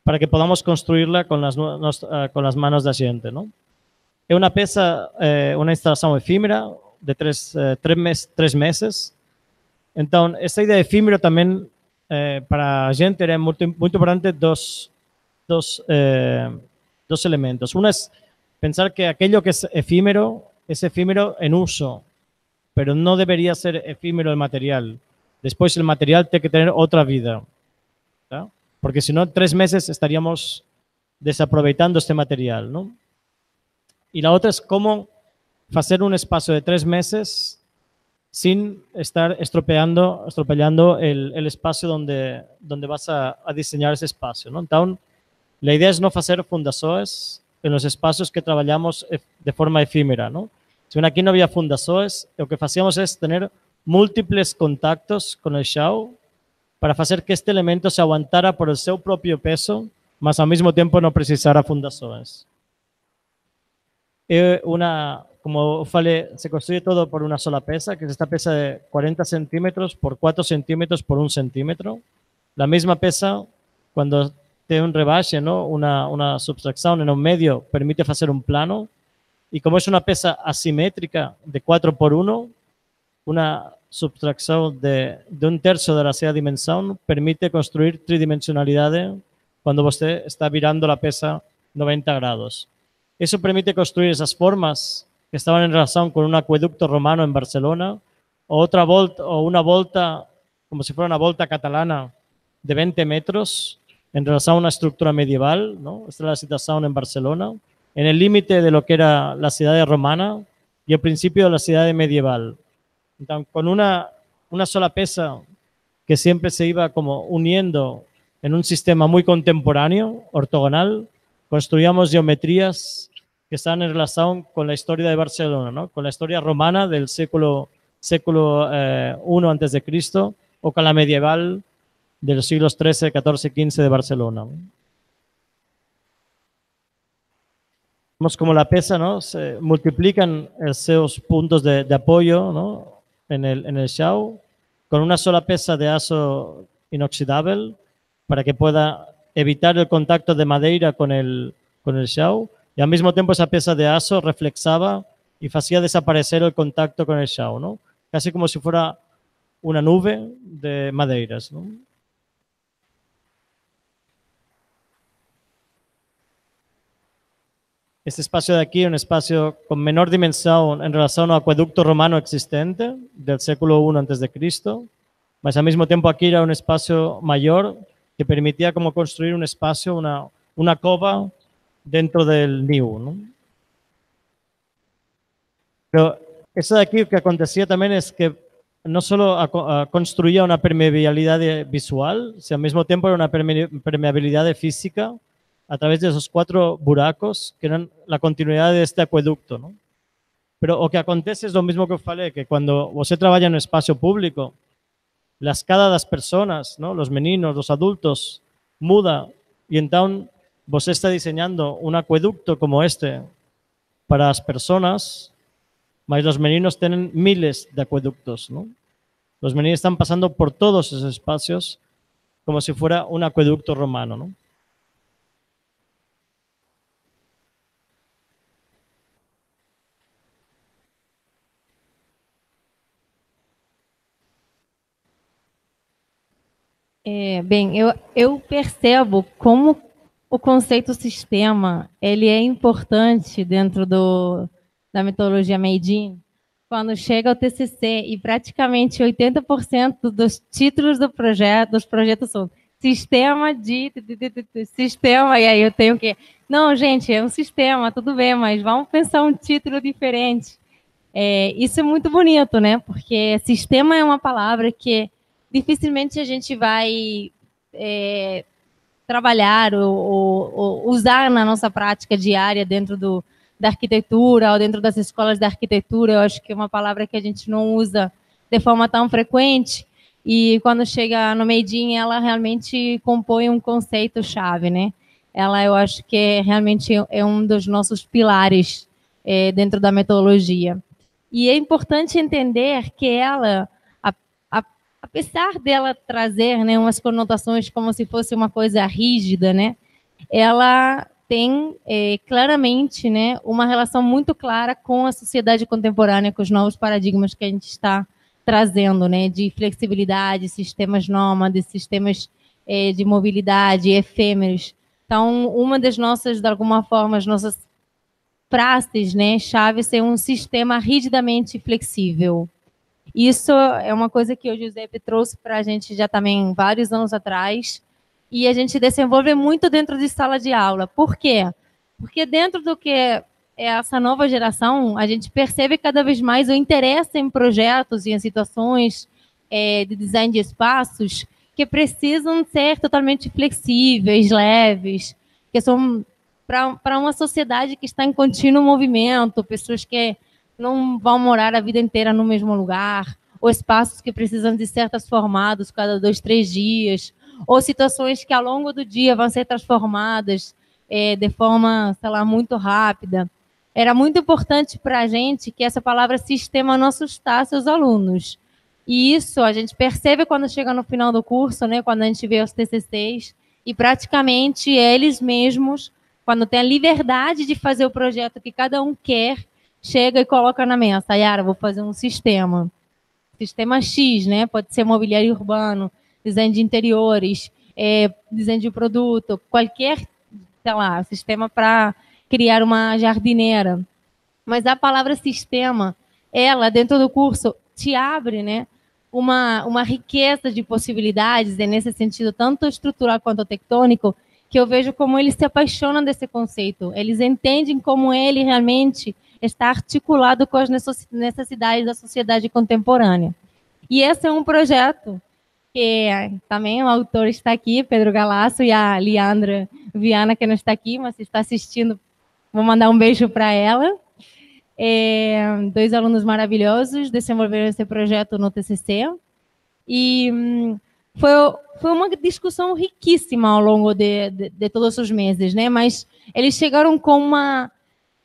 para que podamos construirla con las manos de la gente, ¿no? Es una peça, una instalación efímera de tres meses. Entonces, esta idea de efímero también para la gente era muy importante dos elementos. Uno es pensar que aquello que es efímero en uso, pero no debería ser efímero el material. Después el material tiene que tener otra vida, ¿no? Porque si no, en 3 meses estaríamos desaprovechando este material, ¿no? Y la otra es cómo hacer un espacio de 3 meses sin estar estropeando el espacio donde vas a diseñar ese espacio, ¿no? Entonces, la idea es no hacer fundações en los espacios que trabajamos de forma efímera, ¿no? Si aquí no había fundações, lo que hacíamos es tener múltiples contactos con el chão para hacer que este elemento se aguantara por el seu propio peso, mas al mismo tiempo no precisara fundações. Como falei, se construye todo por una sola peça, que es esta peça de 40 centímetros por 4 centímetros por 1 centímetro. La misma peça, cuando tiene un rebaxe, ¿no? una subtracción en un medio, permite hacer un plano. Y como es una peça asimétrica de 4 por 1, una subtracción de 1/3 de la seva dimensión permite construir tridimensionalidad cuando usted está virando la peça 90 grados. Eso permite construir esas formas que estaban en relación con un acueducto romano en Barcelona, o una volta, como si fuera una volta catalana de 20 metros en relación a una estructura medieval, ¿no? Esta es la situación en Barcelona, en el límite de lo que era la ciudad romana y el principio de la ciudad medieval. Entonces, con una sola peça que siempre se iba como uniendo en un sistema muy contemporáneo, ortogonal, construíamos geometrías que están en relación con la historia de Barcelona, ¿no? Con la historia romana del século I antes de Cristo, o con la medieval de los siglos XIII, XIV, XV de Barcelona. Vemos como la peça, ¿no? Se multiplican esos puntos de apoyo, ¿no? en el chão, con una sola peça de aso inoxidable para que pueda evitar el contacto de madera con el chão, y al mismo tiempo esa peça de aso reflexaba y hacía desaparecer el contacto con el chão, ¿no? Casi como si fuera una nube de madeiras, ¿no? Este espacio de aquí es un espacio con menor dimensión en relación al acueducto romano existente del século I antes de Cristo, mas al mismo tiempo aquí era un espacio mayor que permitía como construir un espacio, una cova dentro del niu, ¿no? Pero eso de aquí que acontecía también es que no solo construía una permeabilidad visual, sino al mismo tiempo era una permeabilidad física a través de esos 4 buracos que eran la continuidad de este acueducto, ¿no? Pero lo que acontece es lo mismo que falei, que cuando você trabaja en un espacio público, la escala de las personas, ¿no? Los meninos, los adultos, muda, y entonces você está diseñando un acueducto como este para las personas, mas los meninos tienen miles de acueductos, ¿no? Los meninos están pasando por todos esos espacios como si fuera un acueducto romano, ¿no? Bem, eu percebo como o conceito sistema ele é importante dentro da metodologia Made in, quando chega ao TCC e praticamente 80% dos títulos dos projetos são sistema sistema, e aí eu tenho que... Não, gente, é um sistema, tudo bem, mas vamos pensar um título diferente. Isso é muito bonito, né? Porque sistema é uma palavra que dificilmente a gente vai trabalhar ou usar na nossa prática diária dentro da arquitetura ou dentro das escolas de arquitetura. Eu acho que é uma palavra que a gente não usa de forma tão frequente, e quando chega no Made in, ela realmente compõe um conceito-chave, né? Ela, eu acho que realmente é um dos nossos pilares dentro da metodologia. E é importante entender que ela, apesar dela trazer, né, umas conotações como se fosse uma coisa rígida, né, ela tem claramente, né, uma relação muito clara com a sociedade contemporânea, com os novos paradigmas que a gente está trazendo, né, de flexibilidade, sistemas nômades, sistemas de mobilidade, efêmeros. Então, uma das nossas, de alguma forma, as nossas praxes, né, chave ser um sistema rigidamente flexível. Isso é uma coisa que o Giuseppe trouxe para a gente já também vários anos atrás, e a gente desenvolve muito dentro de sala de aula. Por quê? Porque dentro do que é essa nova geração, a gente percebe cada vez mais o interesse em projetos e em situações de design de espaços que precisam ser totalmente flexíveis, leves, que são para uma sociedade que está em contínuo movimento, pessoas que não vão morar a vida inteira no mesmo lugar, ou espaços que precisam de ser transformados cada 2, 3 dias, ou situações que ao longo do dia vão ser transformadas de forma, sei lá, muito rápida. Era muito importante para a gente que essa palavra sistema não assustasse os alunos. E isso a gente percebe quando chega no final do curso, né, quando a gente vê os TCCs, e praticamente eles mesmos, quando tem a liberdade de fazer o projeto que cada um quer, chega e coloca na mesa, Yara, vou fazer um sistema. Sistema X, né? Pode ser mobiliário urbano, design de interiores, design de produto, qualquer, sei lá, sistema para criar uma jardineira. Mas a palavra sistema, ela, dentro do curso, te abre, né, uma riqueza de possibilidades, nesse sentido, tanto estrutural quanto tectônico, que eu vejo como eles se apaixonam desse conceito. Eles entendem como ele realmente está articulado com as necessidades da sociedade contemporânea. E esse é um projeto que também o autor está aqui, Pedro Galasso, e a Leandra Viana, que não está aqui, mas está assistindo, vou mandar um beijo para ela. 2 alunos maravilhosos desenvolveram esse projeto no TCC. E foi uma discussão riquíssima ao longo de todos os meses, né? Mas eles chegaram com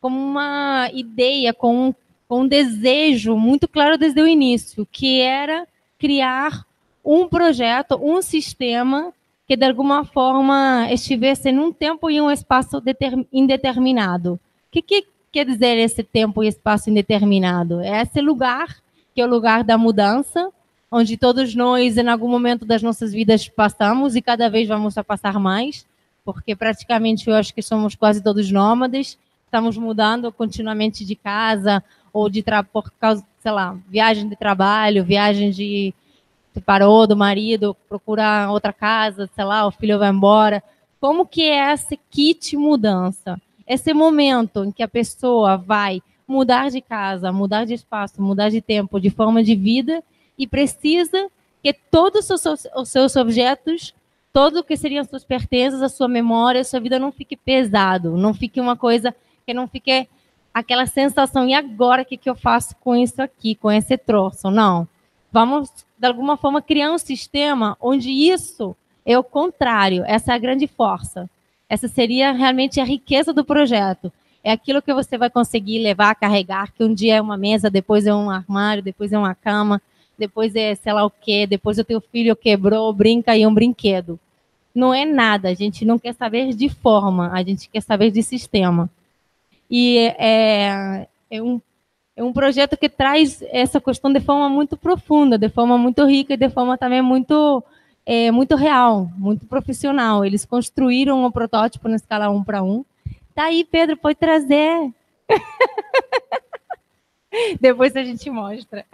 uma ideia, com um desejo muito claro desde o início, que era criar um projeto, um sistema que, de alguma forma, estivesse num tempo e um espaço indeterminado. O que quer dizer esse tempo e espaço indeterminado? É esse lugar, que é o lugar da mudança, onde todos nós, em algum momento das nossas vidas, passamos e cada vez vamos a passar mais, porque praticamente eu acho que somos quase todos nômades, estamos mudando continuamente de casa, ou por causa, sei lá, viagem de trabalho, viagem de separou do marido, procura outra casa, sei lá, o filho vai embora. Como que é esse kit mudança? Esse momento em que a pessoa vai mudar de casa, mudar de espaço, mudar de tempo, de forma de vida, e precisa que todos os seus objetos, tudo que seriam suas pertences, a sua memória, a sua vida não fique pesado, não fique uma coisa que não fique aquela sensação, e agora o que eu faço com isso aqui, com esse troço? Não. Vamos, de alguma forma, criar um sistema onde isso é o contrário, essa é a grande força. Essa seria realmente a riqueza do projeto. É aquilo que você vai conseguir levar, carregar, que um dia é uma mesa, depois é um armário, depois é uma cama, depois é sei lá o quê, depois o teu filho quebrou, brinca e é um brinquedo. Não é nada, a gente não quer saber de forma, a gente quer saber de sistema. E é um projeto que traz essa questão de forma muito profunda, de forma muito rica e de forma também muito real, muito profissional. Eles construíram um protótipo na escala 1:1. Tá aí, Pedro, pode trazer. Depois a gente mostra.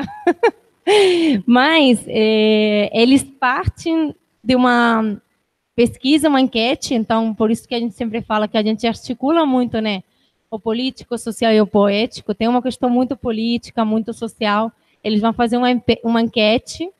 Mas eles partem de uma pesquisa, uma enquete, então por isso que a gente sempre fala que a gente articula muito, né? O político, o social e o poético. Tem uma questão muito política, muito social. Eles vão fazer uma enquete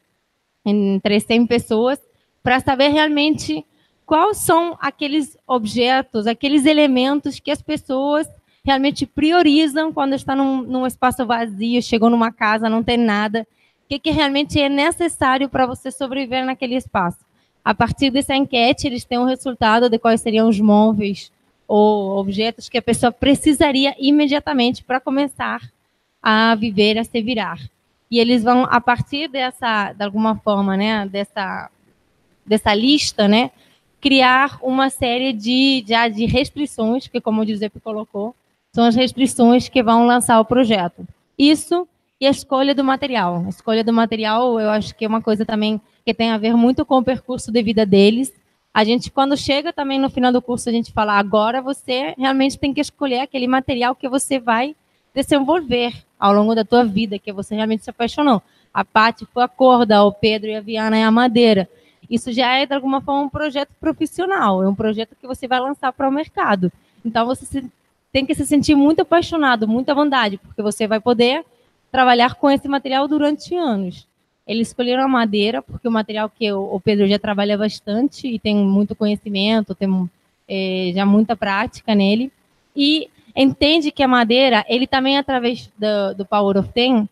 entre 100 pessoas para saber realmente quais são aqueles objetos, aqueles elementos que as pessoas realmente priorizam quando estão num espaço vazio, chegou numa casa, não tem nada. O que realmente é necessário para você sobreviver naquele espaço. A partir dessa enquete, eles têm um resultado de quais seriam os móveis ou objetos que a pessoa precisaria imediatamente para começar a viver, a se virar. E eles vão, a partir dessa, de alguma forma, né, dessa lista, né, criar uma série de restrições, que, como o Giuseppe colocou, são as restrições que vão lançar o projeto. Isso e a escolha do material. A escolha do material, eu acho que é uma coisa também que tem a ver muito com o percurso de vida deles. A gente, quando chega também no final do curso, a gente fala, agora você realmente tem que escolher aquele material que você vai desenvolver ao longo da tua vida, que você realmente se apaixonou. A Paty foi a corda, o Pedro e a Viana é a madeira. Isso já é, de alguma forma, um projeto profissional, é um projeto que você vai lançar para o mercado. Então, você tem que se sentir muito apaixonado, muita vontade, porque você vai poder trabalhar com esse material durante anos. Eles escolheram a madeira, porque o material que o Pedro já trabalha bastante e tem muito conhecimento, tem já muita prática nele. E entende que a madeira, ele também, através do Power of Ten,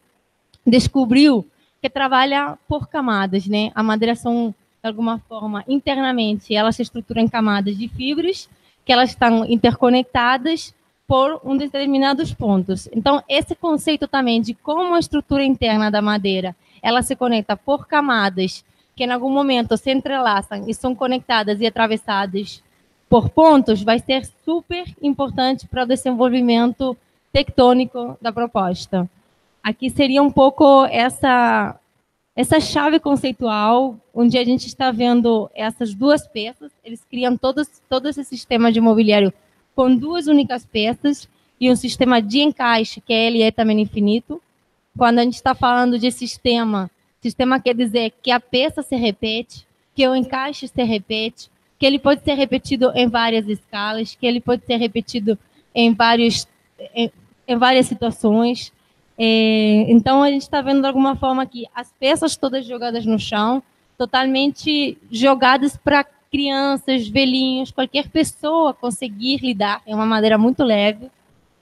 descobriu que trabalha por camadas, né? A madeira são, de alguma forma, internamente, ela se estrutura em camadas de fibras, que elas estão interconectadas por determinados pontos. Então, esse conceito também de como a estrutura interna da madeira, ela se conecta por camadas, que em algum momento se entrelaçam e são conectadas e atravessadas por pontos, vai ser super importante para o desenvolvimento tectônico da proposta. Aqui seria um pouco essa chave conceitual, onde a gente está vendo essas duas peças, eles criam todo esse sistema de mobiliário com duas únicas peças e um sistema de encaixe, que ele é também infinito. Quando a gente está falando de sistema quer dizer que a peça se repete, que o encaixe se repete, que ele pode ser repetido em várias escalas, que ele pode ser repetido em várias situações. Então, a gente está vendo, de alguma forma, aqui as peças todas jogadas no chão, totalmente jogadas para crianças, velhinhos, qualquer pessoa conseguir lidar. É uma madeira muito leve,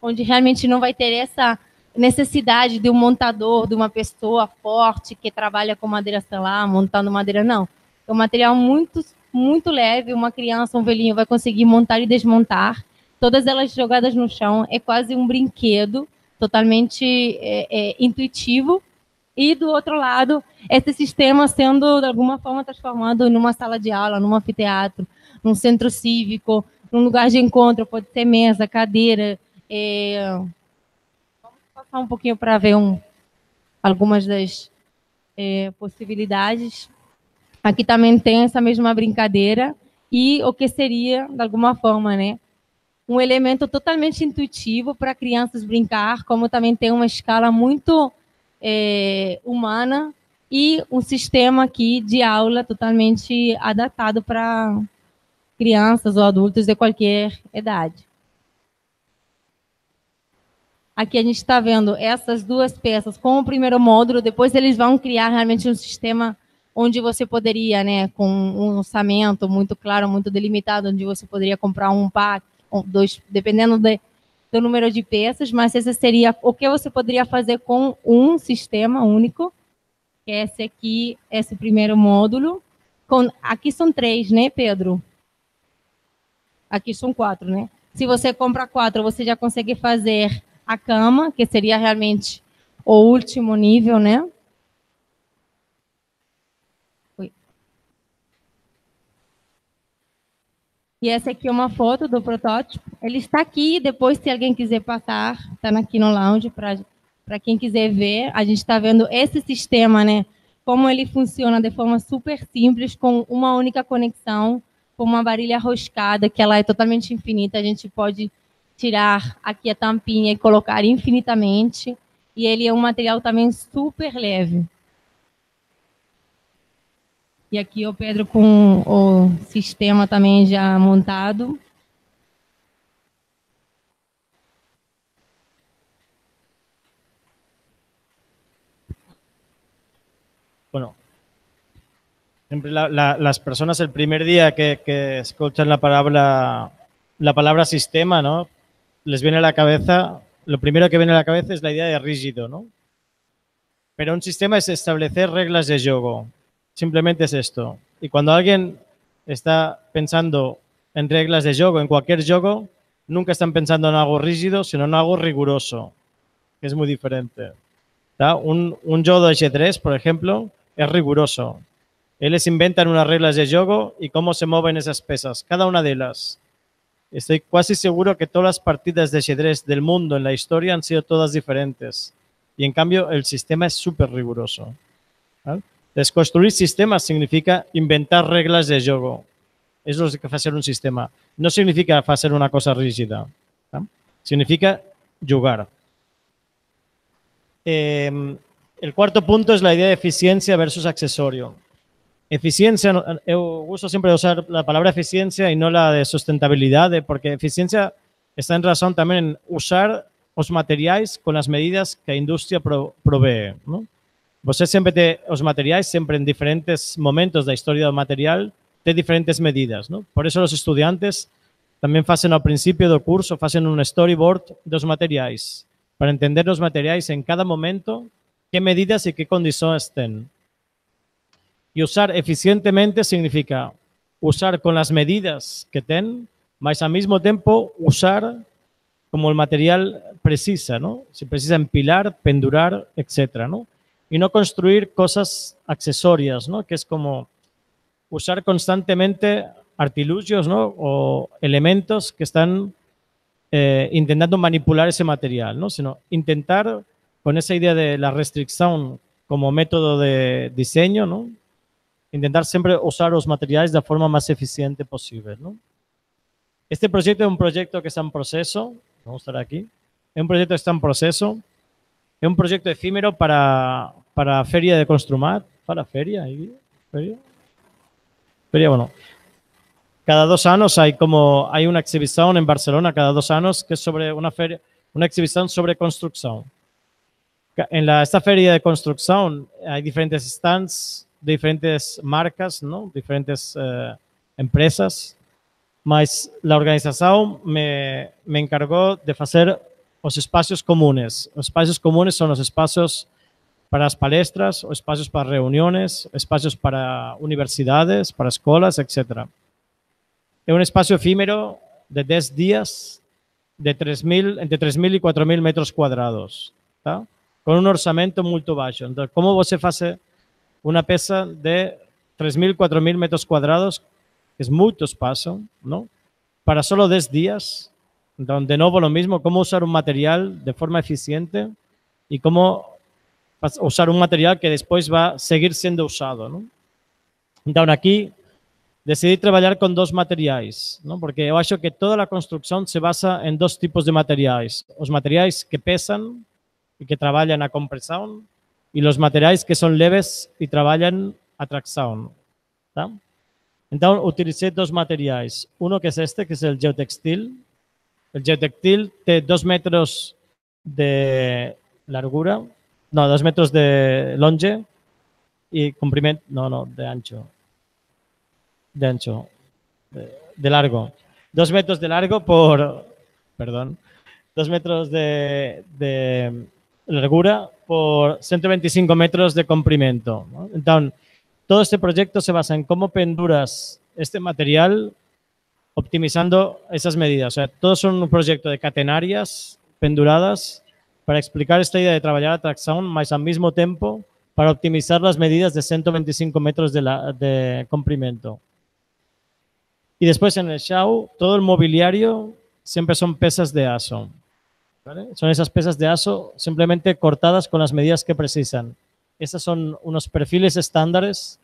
onde realmente não vai ter essa necessidade de um montador, de uma pessoa forte que trabalha com madeira, sei lá, montando madeira, não. É um material muito, muito leve, uma criança, um velhinho vai conseguir montar e desmontar. Todas elas jogadas no chão, é quase um brinquedo, totalmente intuitivo. E, do outro lado, esse sistema sendo, de alguma forma, transformado numa sala de aula, num anfiteatro, num centro cívico, num lugar de encontro, pode ser mesa, cadeira. Vamos passar um pouquinho para ver algumas das possibilidades. Aqui também tem essa mesma brincadeira e o que seria, de alguma forma, né, um elemento totalmente intuitivo para crianças brincar, como também tem uma escala muito humana e um sistema aqui de aula totalmente adaptado para crianças ou adultos de qualquer idade. Aqui a gente está vendo essas duas peças com o primeiro módulo, depois eles vão criar realmente um sistema onde você poderia, né, com um orçamento muito claro, muito delimitado, onde você poderia comprar um pack, dois, dependendo do número de peças, mas esse seria o que você poderia fazer com um sistema único, que é esse aqui, esse primeiro módulo. Aqui são 3, né, Pedro? Aqui são 4, né? Se você compra 4, você já consegue fazer a cama, que seria realmente o último nível, né? E essa aqui é uma foto do protótipo. Ele está aqui, depois, se alguém quiser passar, está aqui no lounge, para quem quiser ver. A gente está vendo esse sistema, né? Como ele funciona de forma super simples, com uma única conexão, com uma varilha roscada, que ela é totalmente infinita. A gente pode tirar aqui a tampinha e colocar infinitamente. E ele é um material também super leve. E aqui o Pedro com o sistema também já montado. Bueno, siempre las personas el primer día que escuchan la palabra sistema, ¿no? Les viene a la cabeza, lo primero que viene a la cabeza es la idea de rígido, ¿no? Pero un sistema es establecer reglas de juego. Simplemente es esto. Y cuando alguien está pensando en reglas de juego, en cualquier juego, nunca están pensando en algo rígido, sino en algo riguroso, que es muy diferente. Un judo de ajedrez, por ejemplo, es riguroso. Ellos inventan unas reglas de juego y cómo se mueven esas piezas, cada una de ellas. Estoy casi seguro que todas las partidas de ajedrez del mundo en la historia han sido todas diferentes. Y en cambio, el sistema es súper riguroso. Desconstruir sistemas significa inventar reglas de juego. Eso es lo que hace un sistema. No significa hacer una cosa rígida. Significa jugar. El cuarto punto es la idea de eficiencia versus accesorio. Eficiencia, yo uso siempre usar la palabra eficiencia y no la de sustentabilidad, porque eficiencia está en razón también en usar los materiales con las medidas que la industria provee. ¿No? Vosotros siempre los materiales, siempre en diferentes momentos de la historia del material, de diferentes medidas. ¿No? Por eso los estudiantes también hacen al principio del curso, hacen un storyboard de los materiales, para entender los materiales en cada momento, qué medidas y qué condiciones estén. Y usar eficientemente significa usar con las medidas que ten, mas al mismo tiempo usar como el material precisa, ¿no? Si precisa empilar, pendurar, etcétera, ¿no? Y no construir cosas accesorias, ¿no? Que es como usar constantemente artilugios, ¿no? O elementos que están intentando manipular ese material, ¿no? Sino intentar, con esa idea de la restricción como método de diseño, ¿no? Intentar siempre usar los materiales de la forma más eficiente posible, ¿no? Este proyecto es un proyecto que está en proceso. Vamos a estar aquí. Es un proyecto que está en proceso. Es un proyecto efímero para Feria de Construmat. ¿Para Feria? Feria, bueno. Cada 2 años hay una exhibición en Barcelona, cada 2 años, que es sobre una exhibición sobre construcción. En esta feria de construcción hay diferentes stands de diferentes marcas, ¿no? Diferentes empresas, mas la organización me encargó de hacer los espacios comunes. Los espacios comunes son los espacios para las palestras, o espacios para reuniones, espacios para universidades, para escuelas, etc. Es un espacio efímero de 10 días de entre 3.000 y 4.000 metros cuadrados, ¿tá? Con un orçamento muy bajo. Entonces, ¿cómo você hace una pieza de 3.000, 4.000 metros cuadrados, que es mucho espacio, ¿no? Para solo 10 días, donde de nuevo lo mismo, cómo usar un material de forma eficiente y cómo usar un material que después va a seguir siendo usado, ¿no? Entonces, aquí decidí trabajar con 2 materiales, ¿no? Porque yo acho que toda la construcción se basa en 2 tipos de materiales. Los materiales que pesan y que trabajan a compresión, y los materiales que son leves y trabajan a tracción. ¿Tá? Entonces, utilicé 2 materiales. Uno que es este, que es el geotextil. El geotextil tiene 2 metros de largura, no, 2 metros de longe y comprimento, de ancho. De largo. 2 metros de largo por, 2 metros de largura por 125 metros de comprimento, ¿no? Entonces, todo este proyecto se basa en cómo penduras este material optimizando esas medidas. O sea, todos son un proyecto de catenarias penduradas para explicar esta idea de trabajar a tracción, más al mismo tiempo para optimizar las medidas de 125 metros de comprimento. Y después en el show, todo el mobiliario siempre son piezas de ASO. ¿Vale? Son esas piezas de ASO simplemente cortadas con las medidas que precisan. Estos son unos perfiles estándares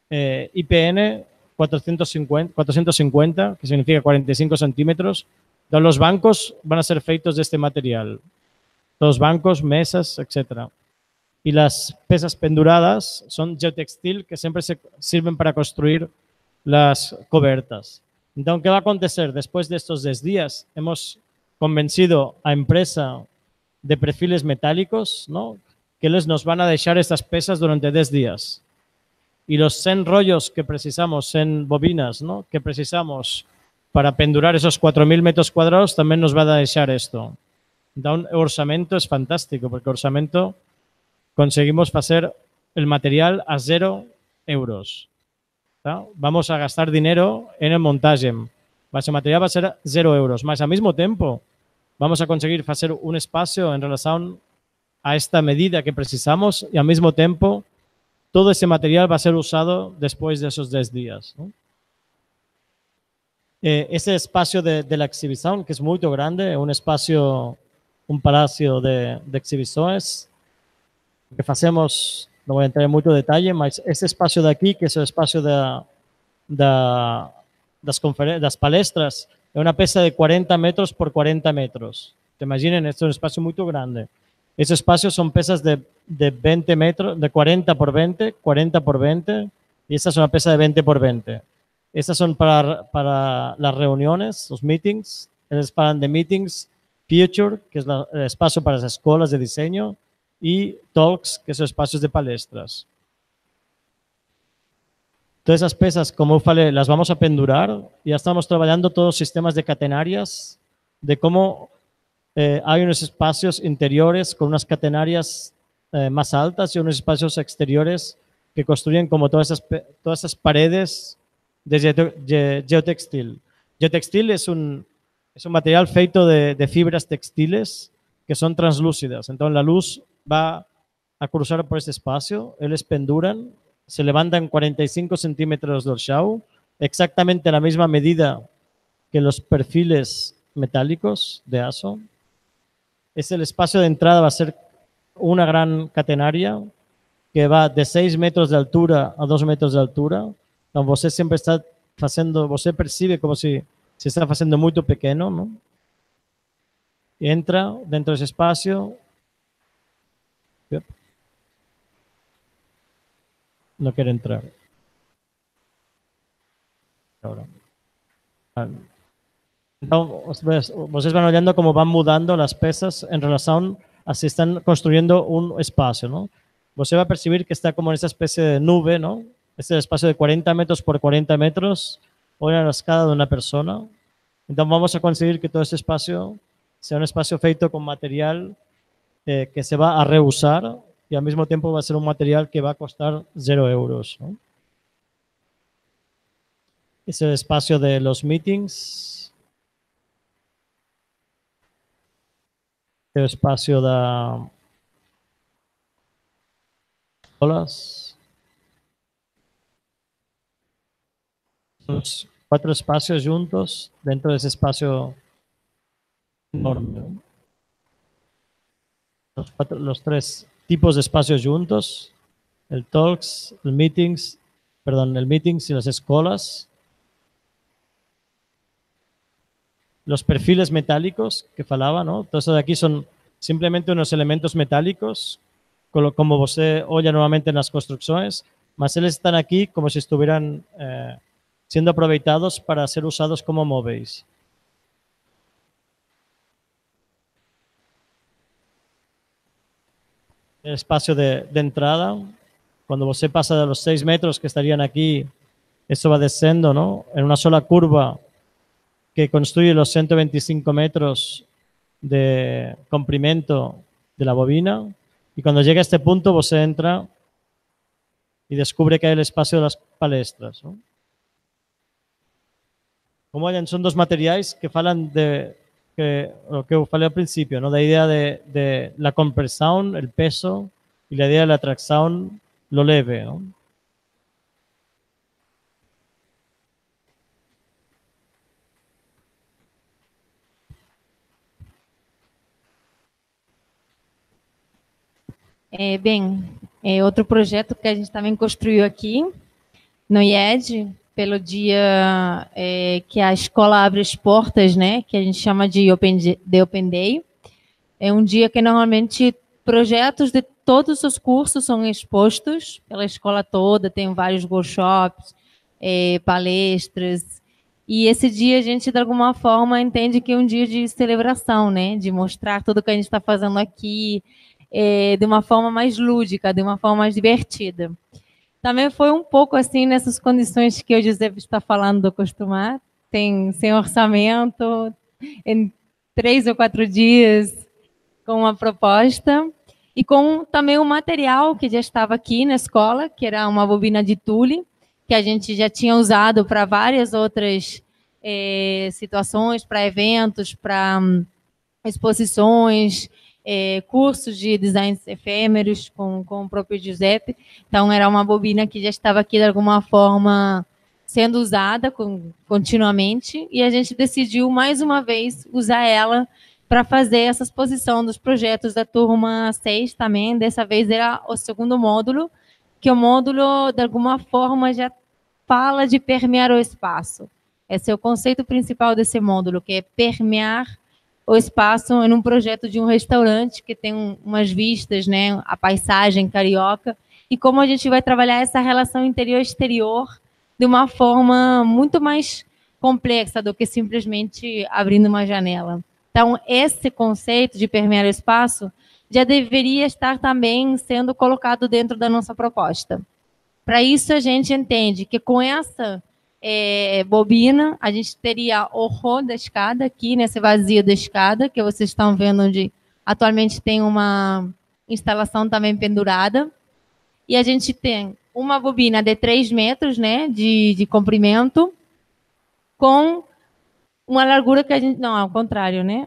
IPN 450, que significa 45 centímetros. Entonces, los bancos van a ser feitos de este material. Los bancos, mesas, etc. Y las piezas penduradas son geotextil, que siempre se sirven para construir las cobertas. Entonces, ¿qué va a acontecer? Después de estos 10 días, hemos convencido a empresa de perfiles metálicos, ¿no? Que les nos van a dejar estas piezas durante 10 días. Y los 100 rollos que precisamos, 100 bobinas, ¿no? Que precisamos para pendurar esos 4.000 metros cuadrados, también nos va a dejar esto. Entonces, el orçamento es fantástico, porque el orçamento conseguimos hacer el material a 0 euros. ¿Tá? Vamos a gastar dinero en el montaje. mas o material vai ser 0 euros. Mas, ao mesmo tempo, vamos a conseguir fazer um espaço em relação a esta medida que precisamos e, ao mesmo tempo, todo ese material va a ser usado después de esos 10 días, ¿no? Ese espacio de la exhibición, que es muy grande, un espacio, un palacio de exhibiciones, que hacemos, no voy a entrar en mucho detalle, pero ese espacio de aquí, que es el espacio de las palestras, es una pesa de 40 metros por 40 metros. Te imaginen, esto es un espacio muy grande. Esos espacios son pesas de 20 metros, de 40 por 20, 40 por 20, y esta es una pesa de 20 por 20. Estas son para las reuniones, los meetings. Ellos paran de meetings, Future, que es el espacio para las escuelas de diseño, y Talks, que son espacios de palestras. Todas esas pesas, como falei, las vamos a pendurar. Ya estamos trabajando todos los sistemas de catenarias, de cómo hay unos espacios interiores con unas catenarias más altas y unos espacios exteriores que construyen como todas esas paredes de geotextil. Geotextil es un material feito de fibras textiles que son translúcidas. Entonces la luz va a cruzar por este espacio, ellos penduran, se levantan 45 centímetros del chão, exactamente la misma medida que los perfiles metálicos de ASO. El espacio de entrada va a ser una gran catenaria que va de 6 metros de altura a 2 metros de altura. Entonces, você siempre está haciendo, você percibe como si se está haciendo muy pequeño, ¿no? Entra dentro de ese espacio. No quiere entrar. Ahora. Entonces, ustedes van oyendo cómo van mudando las pesas en relación a si están construyendo un espacio, ¿no? Usted va a percibir que está como en esa especie de nube, ¿no? Este espacio de 40 metros por 40 metros, o en la escala de una persona. Entonces vamos a conseguir que todo este espacio sea un espacio feito con material que se va a reusar y al mismo tiempo va a ser un material que va a costar 0 euros, ¿no? Es el espacio de los meetings. El espacio de olas. Los 4 espacios juntos dentro de ese espacio enorme, ¿no? Los 3 tipos de espacios juntos, el talks, el meetings y las escuelas. Los perfiles metálicos que falaba, ¿no? Todo eso de aquí son simplemente unos elementos metálicos, como você oye normalmente en las construcciones, mas ellos están aquí como si estuvieran siendo aprovechados para ser usados como móviles. El espacio de entrada, cuando você pasa de los 6 metros que estarían aquí, eso va descendo, ¿no? En una sola curva que construye los 125 metros de comprimento de la bobina, y cuando llega a este punto, você entra y descubre que hay el espacio de las palestras, ¿no? Como ven, son 2 materiales que falan de lo que falei al principio, ¿no? La idea de la compresión, el peso, y la idea de la tracción, lo leve, ¿no? Outro projeto que a gente também construiu aqui no IED, pelo dia que a escola abre as portas, né, que a gente chama de Open Day. É um dia que normalmente projetos de todos os cursos são expostos pela escola toda, tem vários workshops, palestras, e esse dia a gente, de alguma forma, entende que é um dia de celebração, né, de mostrar tudo que a gente está fazendo aqui, de uma forma mais lúdica, de uma forma mais divertida. Também foi um pouco assim nessas condições que o Giuseppe está falando do Costumar, sem orçamento, em 3 ou 4 dias, com uma proposta, e com também um material que já estava aqui na escola, que era uma bobina de tule, que a gente já tinha usado para várias outras situações, para eventos, para exposições, cursos de designs efêmeros com o próprio Giuseppe. Então, era uma bobina que já estava aqui, de alguma forma, sendo usada continuamente, e a gente decidiu, mais uma vez, usar ela para fazer essa exposição dos projetos da turma 6 também. Dessa vez era o segundo módulo, que o módulo, de alguma forma, já fala de permear o espaço. Esse é o conceito principal desse módulo, que é permear o espaço em um projeto de um restaurante que tem umas vistas, né, a paisagem carioca, e como a gente vai trabalhar essa relação interior-exterior de uma forma muito mais complexa do que simplesmente abrindo uma janela. Então, esse conceito de permear o espaço já deveria estar também sendo colocado dentro da nossa proposta. Para isso, a gente entende que com essa bobina, a gente teria o rô da escada aqui, nesse vazio da escada, que vocês estão vendo, onde atualmente tem uma instalação também pendurada. E a gente tem uma bobina de 3 metros, né, de comprimento, com uma largura que a gente... Não, ao contrário, né?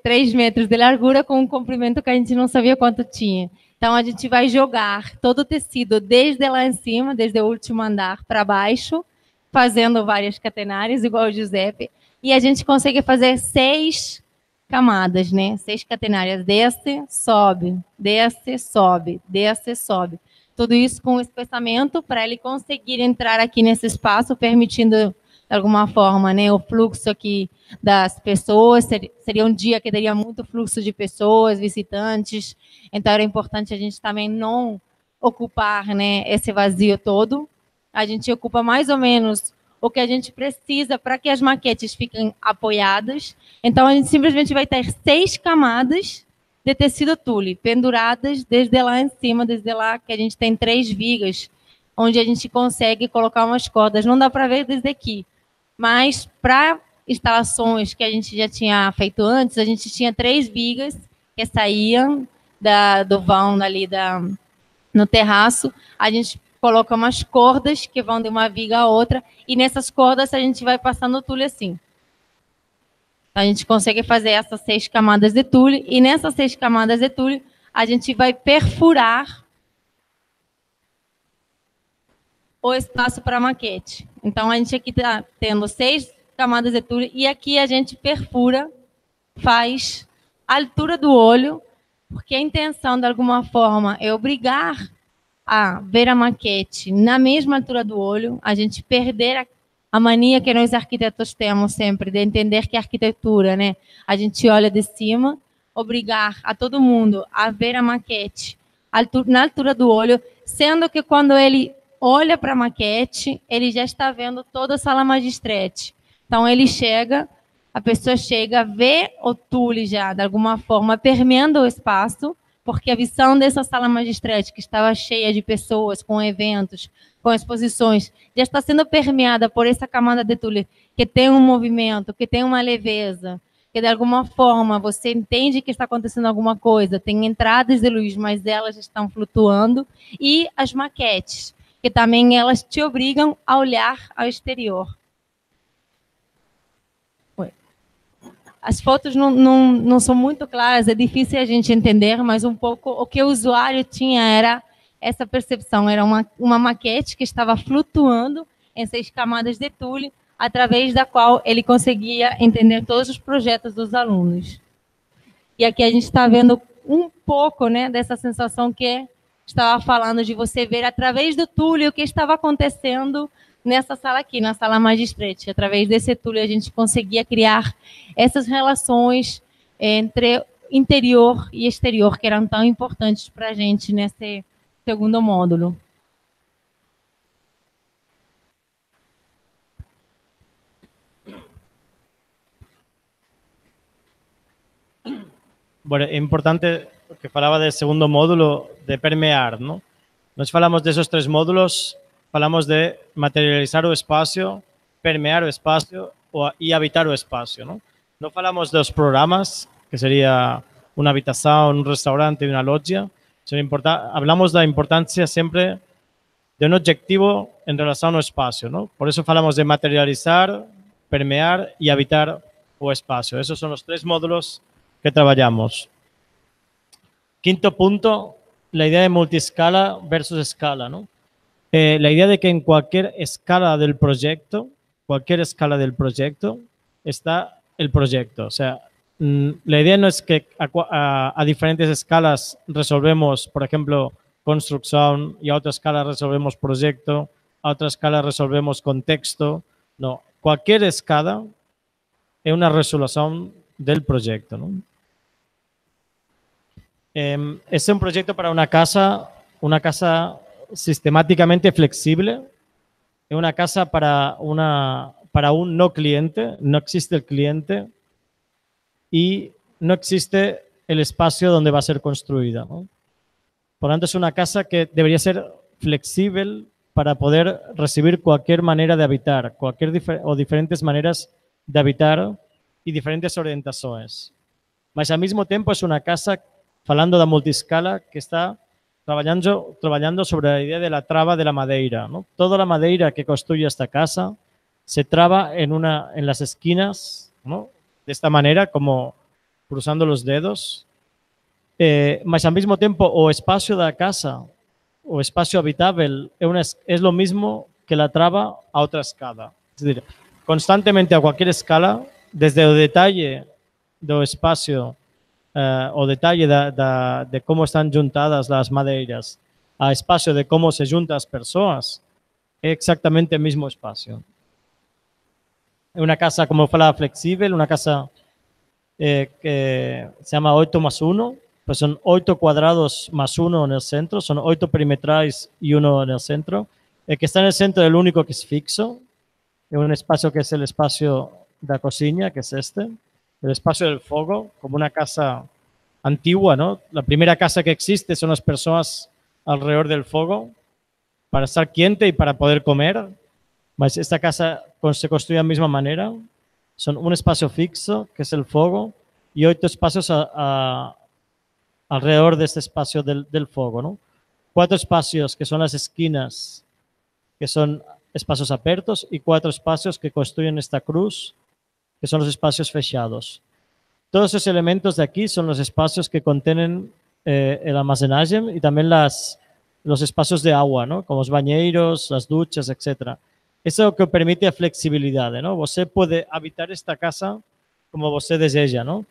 3 metros de largura com um comprimento que a gente não sabia quanto tinha. Então, a gente vai jogar todo o tecido desde lá em cima, desde o último andar para baixo, fazendo várias catenárias, igual o Giuseppe, e a gente consegue fazer 6 camadas, né? 6 catenárias. Desce, sobe, desce, sobe, desce, sobe. Tudo isso com espessamento para ele conseguir entrar aqui nesse espaço, permitindo, de alguma forma, né, o fluxo aqui das pessoas. Seria um dia que teria muito fluxo de pessoas, visitantes. Então, era importante a gente também não ocupar, né, esse vazio todo. A gente ocupa mais ou menos o que a gente precisa para que as maquetes fiquem apoiadas. Então, a gente simplesmente vai ter 6 camadas de tecido tule, penduradas desde lá em cima, desde lá que a gente tem 3 vigas, onde a gente consegue colocar umas cordas. Não dá para ver desde aqui, mas para instalações que a gente já tinha feito antes, a gente tinha 3 vigas que saíam do vão ali no terraço. A gente coloca umas cordas que vão de uma viga a outra, e nessas cordas a gente vai passando o tule assim. A gente consegue fazer essas 6 camadas de tule, e nessas 6 camadas de tule a gente vai perfurar o espaço para a maquete. Então, a gente aqui está tendo 6 camadas de tule, e aqui a gente perfura, faz a altura do olho, porque a intenção, de alguma forma, é obrigar a ver a maquete na mesma altura do olho, a gente perder a mania que nós arquitetos temos sempre de entender que a arquitetura, né, a gente olha de cima, obrigar a todo mundo a ver a maquete na altura do olho, sendo que quando ele olha para a maquete, ele já está vendo toda a sala magistrete. Então, a pessoa chega, vê o tule já, de alguma forma, permeando o espaço, porque a visão dessa sala magistrete, que estava cheia de pessoas, com eventos, com exposições, já está sendo permeada por essa camada de tule, que tem um movimento, que tem uma leveza, que de alguma forma você entende que está acontecendo alguma coisa, tem entradas de luz, mas elas estão flutuando, e as maquetes, que também elas te obrigam a olhar ao exterior. As fotos não são muito claras, é difícil a gente entender, mas um pouco o que o usuário tinha era essa percepção, era uma maquete que estava flutuando em 6 camadas de tule, através da qual ele conseguia entender todos os projetos dos alunos. E aqui a gente está vendo um pouco, né, dessa sensação que estava falando, de você ver através do tule o que estava acontecendo nessa sala aqui, na sala magistrete. Através desse tule a gente conseguia criar essas relações entre interior e exterior, que eram tão importantes para a gente nesse segundo módulo. Bueno, é importante, que falaba del segundo módulo, de permear, ¿no? Nós falamos desos 3 módulos, falamos de materializar o espacio, permear o espacio e habitar o espacio, ¿no? No falamos dos programas, que sería una habitación, un restaurante y una loggia. Hablamos da importància sempre de un objetivo en relación ao espacio, ¿no? Por eso falamos de materializar, permear y habitar o espacio. Esos son los 3 módulos que trabajamos. Quinto punto, la idea de multiscala versus escala, ¿no? La idea de que en cualquier escala del proyecto, está el proyecto. O sea, la idea no es que a diferentes escalas resolvemos, por ejemplo, construcción, y a otra escala resolvemos proyecto, a otra escala resolvemos contexto. No, cualquier escala es una resolución del proyecto, ¿no? Es un proyecto para una casa sistemáticamente flexible, es una casa para un no cliente, no existe el cliente y no existe el espacio donde va a ser construida, ¿no? Por lo tanto, es una casa que debería ser flexible para poder recibir cualquier manera de habitar, diferentes maneras de habitar y diferentes orientaciones. Mas al mismo tiempo es una casa, falando de multiscala, que está trabajando sobre la idea de la traba de la madera, ¿no? Toda la madera que construye esta casa se traba en las esquinas, ¿no? De esta manera, como cruzando los dedos. Mas al mismo tiempo, o espacio de la casa o espacio habitable es lo mismo que la traba a otra escala. Es decir, constantemente a cualquier escala, desde el detalle del espacio o detalle de cómo están juntadas las maderas a espacio de cómo se juntan las personas, es exactamente el mismo espacio. Es una casa, como falaba, flexible, una casa que se llama 8+1, pues son 8 cuadrados más 1 en el centro, son 8 perimetrales y 1 en el centro. El que está en el centro es el único que es fixo, es un espacio que es el espacio de la cocina, que es este, el espacio del fuego, como una casa antigua, ¿no? La primera casa que existe son las personas alrededor del fuego para estar quiente y para poder comer. Esta casa se construye de la misma manera. Son un espacio fixo, que es el fuego, y 8 espacios alrededor de este espacio del fuego, ¿no? 4 espacios que son las esquinas, que son espacios abiertos, y 4 espacios que construyen esta cruz, que son los espacios fechados. Todos esos elementos de aquí son los espacios que contienen el almacenaje y también los espacios de agua, ¿no? Como los bañeiros, las duchas, etc. Eso es lo que permite flexibilidad, ¿no? Você puede habitar esta casa como você deseja, ¿no?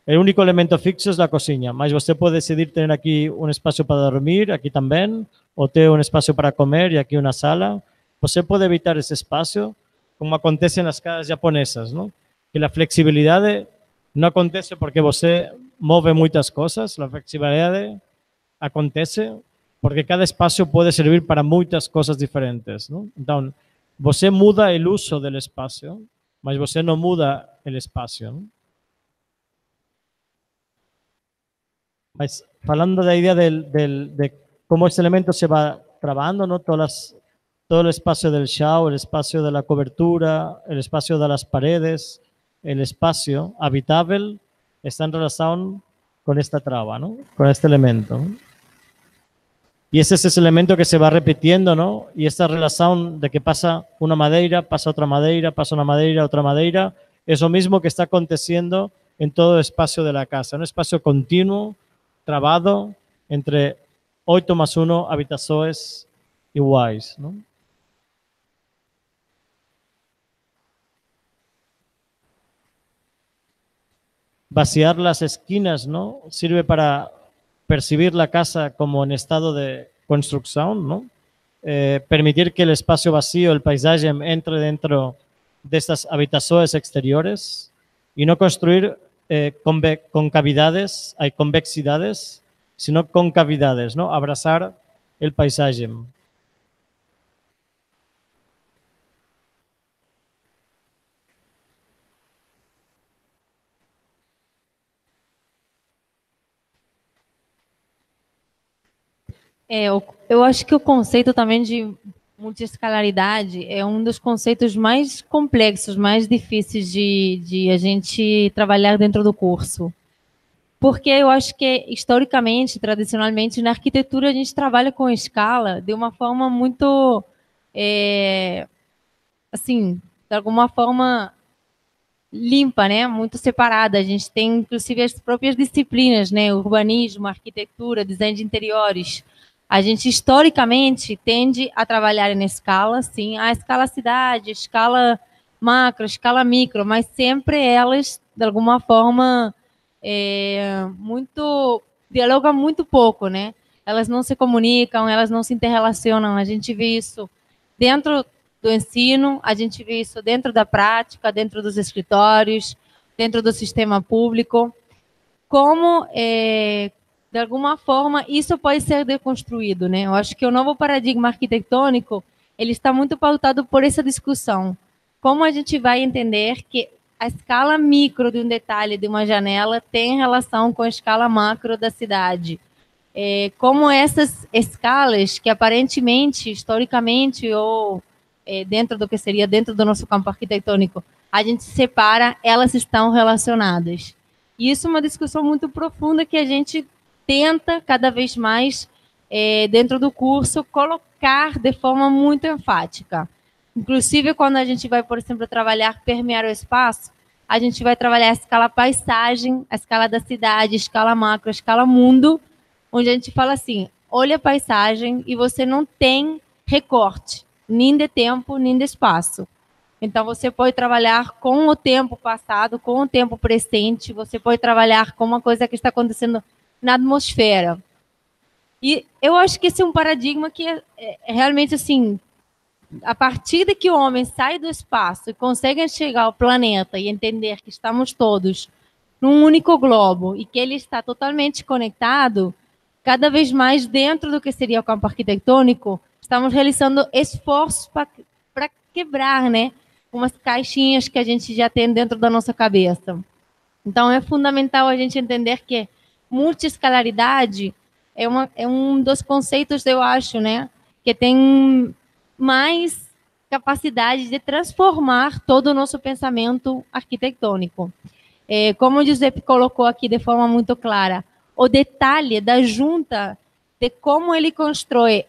El único elemento fixo es la cocina, mas você puede decidir tener aquí un espacio para dormir, aquí también, o tener un espacio para comer y aquí una sala. Você puede evitar ese espacio, como acontece en las casas japonesas, ¿no? Que la flexibilidad no acontece porque você move muchas cosas, la flexibilidad acontece porque cada espacio puede servir para muchas cosas diferentes, ¿no? Entonces, você muda el uso del espacio, mas você no muda el espacio, ¿no? Mas, hablando de la idea de cómo este elemento se va trabajando, ¿no? Todo el espacio del chão, el espacio de la cobertura, el espacio de las paredes, el espacio habitable está en relación con esta traba, ¿no? Con este elemento, ¿no? Y ese es ese elemento que se va repitiendo, ¿no? Y esta relación de que pasa una madera, pasa otra madera, pasa una madera, otra madera, es lo mismo que está aconteciendo en todo el espacio de la casa, un espacio continuo, trabado entre 8+1 habitaciones iguales, ¿no? Vaciar las esquinas, ¿no? Sirve para percibir la casa como en estado de construcción, ¿no? Permitir que el espacio vacío, el paisaje, entre dentro de estas habitaciones exteriores y no construir concavidades, hay convexidades, sino concavidades, ¿no? Abrazar el paisaje. Eu acho que o conceito também de multiescalaridade é um dos conceitos mais complexos, mais difíceis de a gente trabalhar dentro do curso. porque eu acho que, historicamente, tradicionalmente, na arquitetura, a gente trabalha com escala de uma forma muito, assim, de alguma forma limpa, né? Muito separada. A gente tem, inclusive, as próprias disciplinas, né? Urbanismo, arquitetura, design de interiores. A gente, historicamente, tende a trabalhar em escala, sim, a escala cidade, escala macro, escala micro, mas sempre elas, de alguma forma, dialogam muito pouco, né? Elas não se comunicam, elas não se interrelacionam. A gente vê isso dentro do ensino, a gente vê isso dentro da prática, dentro dos escritórios, dentro do sistema público. Como, de alguma forma, isso pode ser deconstruído, né? Eu acho que o novo paradigma arquitetônico, ele está muito pautado por essa discussão. Como a gente vai entender que a escala micro de um detalhe de uma janela tem relação com a escala macro da cidade? Como essas escalas, que aparentemente, historicamente, ou dentro do que seria dentro do nosso campo arquitetônico, a gente separa, elas estão relacionadas. E isso é uma discussão muito profunda que a gente tenta, cada vez mais, dentro do curso, colocar de forma muito enfática. Inclusive, quando a gente vai, por exemplo, trabalhar permear o espaço, a gente vai trabalhar a escala paisagem, a escala da cidade, a escala macro, a escala mundo, onde a gente fala assim, olha a paisagem e você não tem recorte, nem de tempo, nem de espaço. Então, você pode trabalhar com o tempo passado, com o tempo presente, você pode trabalhar com uma coisa que está acontecendo na atmosfera. E eu acho que esse é um paradigma que é realmente assim, a partir de que o homem sai do espaço e consegue chegar ao planeta e entender que estamos todos num único globo e que ele está totalmente conectado, cada vez mais dentro do que seria o campo arquitetônico, estamos realizando esforços para quebrar, né, umas caixinhas que a gente já tem dentro da nossa cabeça. Então, é fundamental a gente entender que multiescalaridade é um dos conceitos, eu acho, né, que tem mais capacidade de transformar todo o nosso pensamento arquitetônico. Como o Giuseppe colocou aqui de forma muito clara, o detalhe da junta, de como ele constrói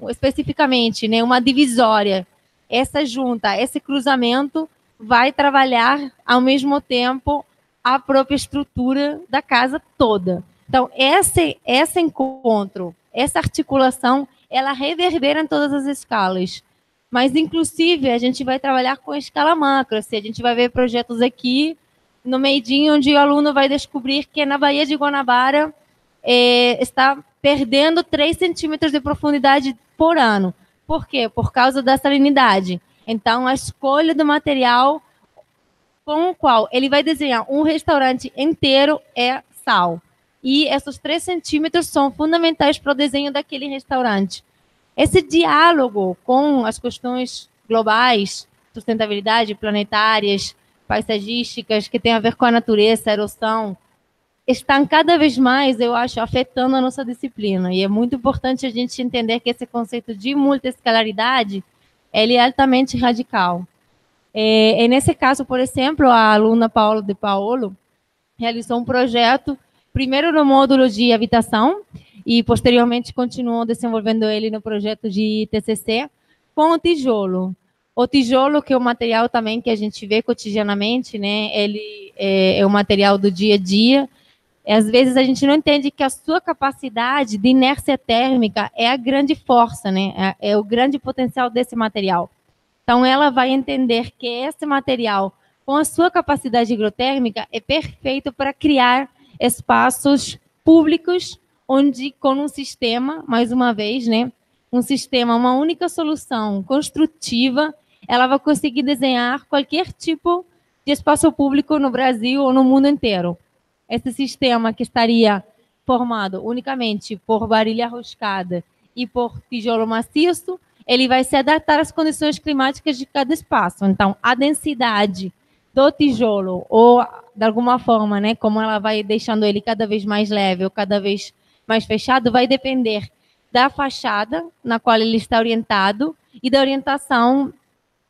especificamente, né, uma divisória, essa junta, esse cruzamento vai trabalhar ao mesmo tempo a própria estrutura da casa toda. Então, esse encontro, essa articulação, ela reverbera em todas as escalas. Mas, inclusive, a gente vai trabalhar com a escala macro. Assim, a gente vai ver projetos aqui no Meidinho, onde o aluno vai descobrir que na Baía de Guanabara está perdendo 3 centímetros de profundidade por ano. Por quê? Por causa da salinidade. Então, a escolha do material com o qual ele vai desenhar um restaurante inteiro é sal. E esses 3 centímetros são fundamentais para o desenho daquele restaurante. Esse diálogo com as questões globais, sustentabilidade, planetárias, paisagísticas, que tem a ver com a natureza, a erosão, estão cada vez mais, eu acho, afetando a nossa disciplina. E é muito importante a gente entender que esse conceito de multiescalaridade, ele é altamente radical. E nesse caso, por exemplo, a aluna Paula de Paolo realizou um projeto, primeiro no módulo de habitação, e posteriormente continuou desenvolvendo ele no projeto de TCC, com o tijolo. O tijolo, que é um material também que a gente vê cotidianamente, né? Ele é um material do dia a dia. Às vezes a gente não entende que a sua capacidade de inércia térmica é a grande força, né? É o grande potencial desse material. Então, ela vai entender que esse material, com a sua capacidade higrotérmica, é perfeito para criar espaços públicos, onde, com um sistema, mais uma vez, né, um sistema, uma única solução construtiva, ela vai conseguir desenhar qualquer tipo de espaço público no Brasil ou no mundo inteiro. Esse sistema que estaria formado unicamente por varilha roscada e por tijolo maciço, ele vai se adaptar às condições climáticas de cada espaço. Então, a densidade do tijolo, ou de alguma forma, né, como ela vai deixando ele cada vez mais leve ou cada vez mais fechado, vai depender da fachada na qual ele está orientado e da orientação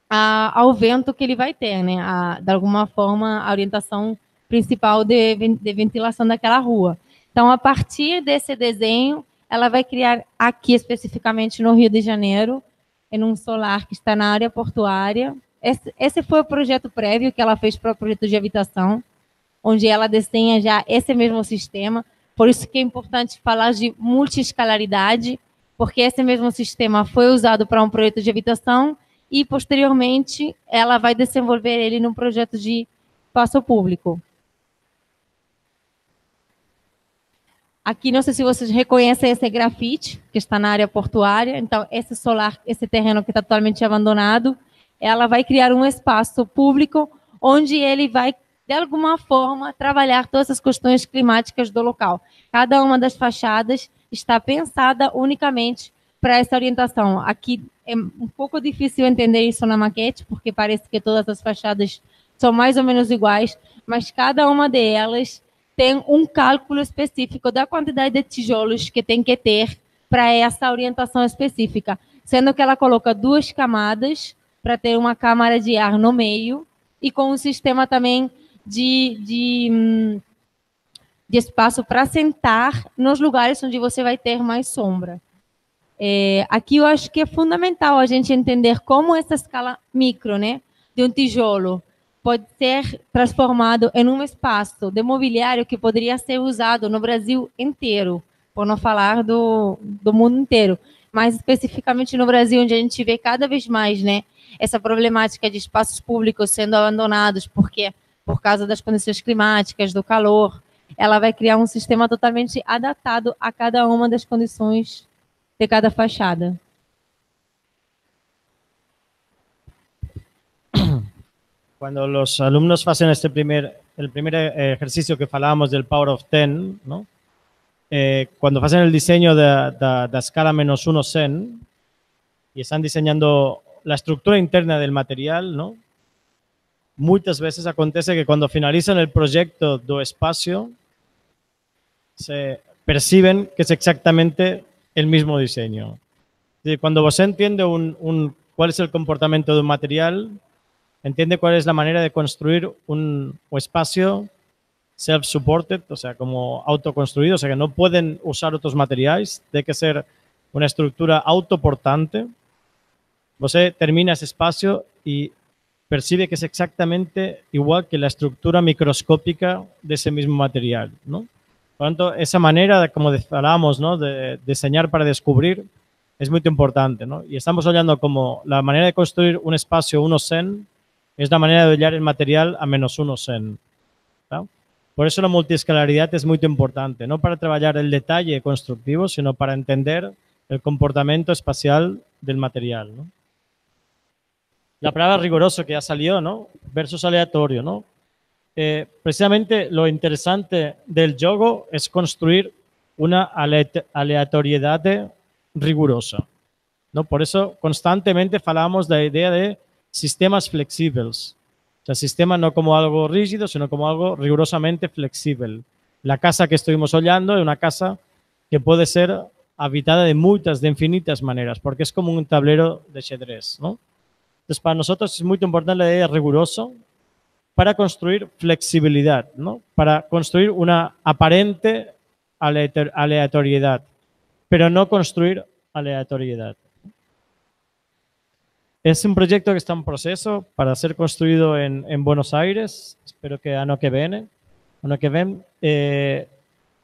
ao vento que ele vai ter, né? De alguma forma, a orientação principal de ventilação daquela rua. Então, a partir desse desenho, ela vai criar aqui, especificamente no Rio de Janeiro, em um solar que está na área portuária. Esse foi o projeto prévio que ela fez para o projeto de habitação, onde ela desenha já esse mesmo sistema. Por isso que é importante falar de multiescalaridade, porque esse mesmo sistema foi usado para um projeto de habitação e, posteriormente, ela vai desenvolver ele num projeto de espaço público. Aqui, não sei se vocês reconhecem esse grafite, que está na área portuária. Então, esse solar, esse terreno que está totalmente abandonado, ela vai criar um espaço público onde ele vai, de alguma forma, trabalhar todas as questões climáticas do local. Cada uma das fachadas está pensada unicamente para essa orientação. Aqui é um pouco difícil entender isso na maquete, porque parece que todas as fachadas são mais ou menos iguais, mas cada uma delas tem um cálculo específico da quantidade de tijolos que tem que ter para essa orientação específica, sendo que ela coloca 2 camadas para ter uma câmara de ar no meio e com um sistema também de espaço para sentar nos lugares onde você vai ter mais sombra. Aqui eu acho que é fundamental a gente entender como essa escala micro, né, de um tijolo pode ser transformado em um espaço de mobiliário que poderia ser usado no Brasil inteiro, por não falar do mundo inteiro, mas especificamente no Brasil, onde a gente vê cada vez mais, né, essa problemática de espaços públicos sendo abandonados, porque por causa das condições climáticas, do calor, ela vai criar um sistema totalmente adaptado a cada uma das condições de cada fachada. Cuando los alumnos hacen el primer ejercicio que falábamos del Power of 10, ¿no? Cuando hacen el diseño de escala -1 Zen y están diseñando la estructura interna del material, ¿no? Muchas veces acontece que cuando finalizan el proyecto do espacio se perciben que es exactamente el mismo diseño. Cuando vos entiende cuál es el comportamiento de un material, entiende cuál es la manera de construir un espacio self-supported, o sea, como autoconstruido, o sea, que no pueden usar otros materiales, tiene que ser una estructura autoportante. Você termina ese espacio y percibe que es exactamente igual que la estructura microscópica de ese mismo material, ¿no? Por lo tanto, esa manera, como hablábamos, ¿no?, de diseñar para descubrir es muy importante, ¿no? Y estamos hablando como la manera de construir un espacio 1 Zen es la manera de hallar el material a -1 Zen, ¿no? Por eso la multiescalaridad es muy importante, no para trabajar el detalle constructivo, sino para entender el comportamiento espacial del material, ¿no? La palabra riguroso que ya salió, ¿no?, versus aleatorio, ¿no? Precisamente lo interesante del juego es construir una aleatoriedad rigurosa, ¿no? Por eso constantemente falamos de la idea de sistemas flexibles. O sea, sistema no como algo rígido, sino como algo rigurosamente flexible. La casa que estuvimos hollando es una casa que puede ser habitada de infinitas maneras, porque es como un tablero de xadrez, ¿no? Entonces, para nosotros es muy importante la idea de riguroso para construir flexibilidad, ¿no? Para construir una aparente aleatoriedad, pero no construir aleatoriedad. Es un proyecto que está en proceso para ser construido en Buenos Aires. Espero que ano que viene.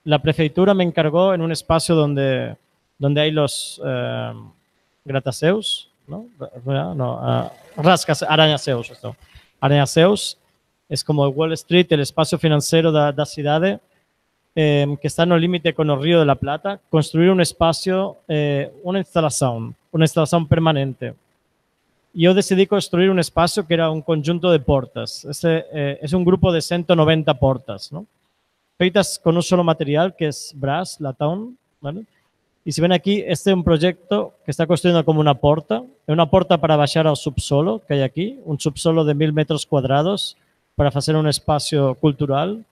La prefeitura me encargó en un espacio donde hay los grataceus, ¿no? Arranha-ceus. Arranha-ceus es como el Wall Street, el espacio financiero de la ciudad, que está en el límite con el Río de la Plata, construir un espacio, una instalación permanente. Yo decidí construir un espacio que era un conjunto de portas. Es un grupo de 190 portas, ¿no?, feitas con un solo material, que es brass, latón, ¿vale? Y si ven aquí, este es un proyecto que está construyendo como una porta para bajar al subsolo que hay aquí, un subsolo de 1000 metros cuadrados para hacer un espacio cultural,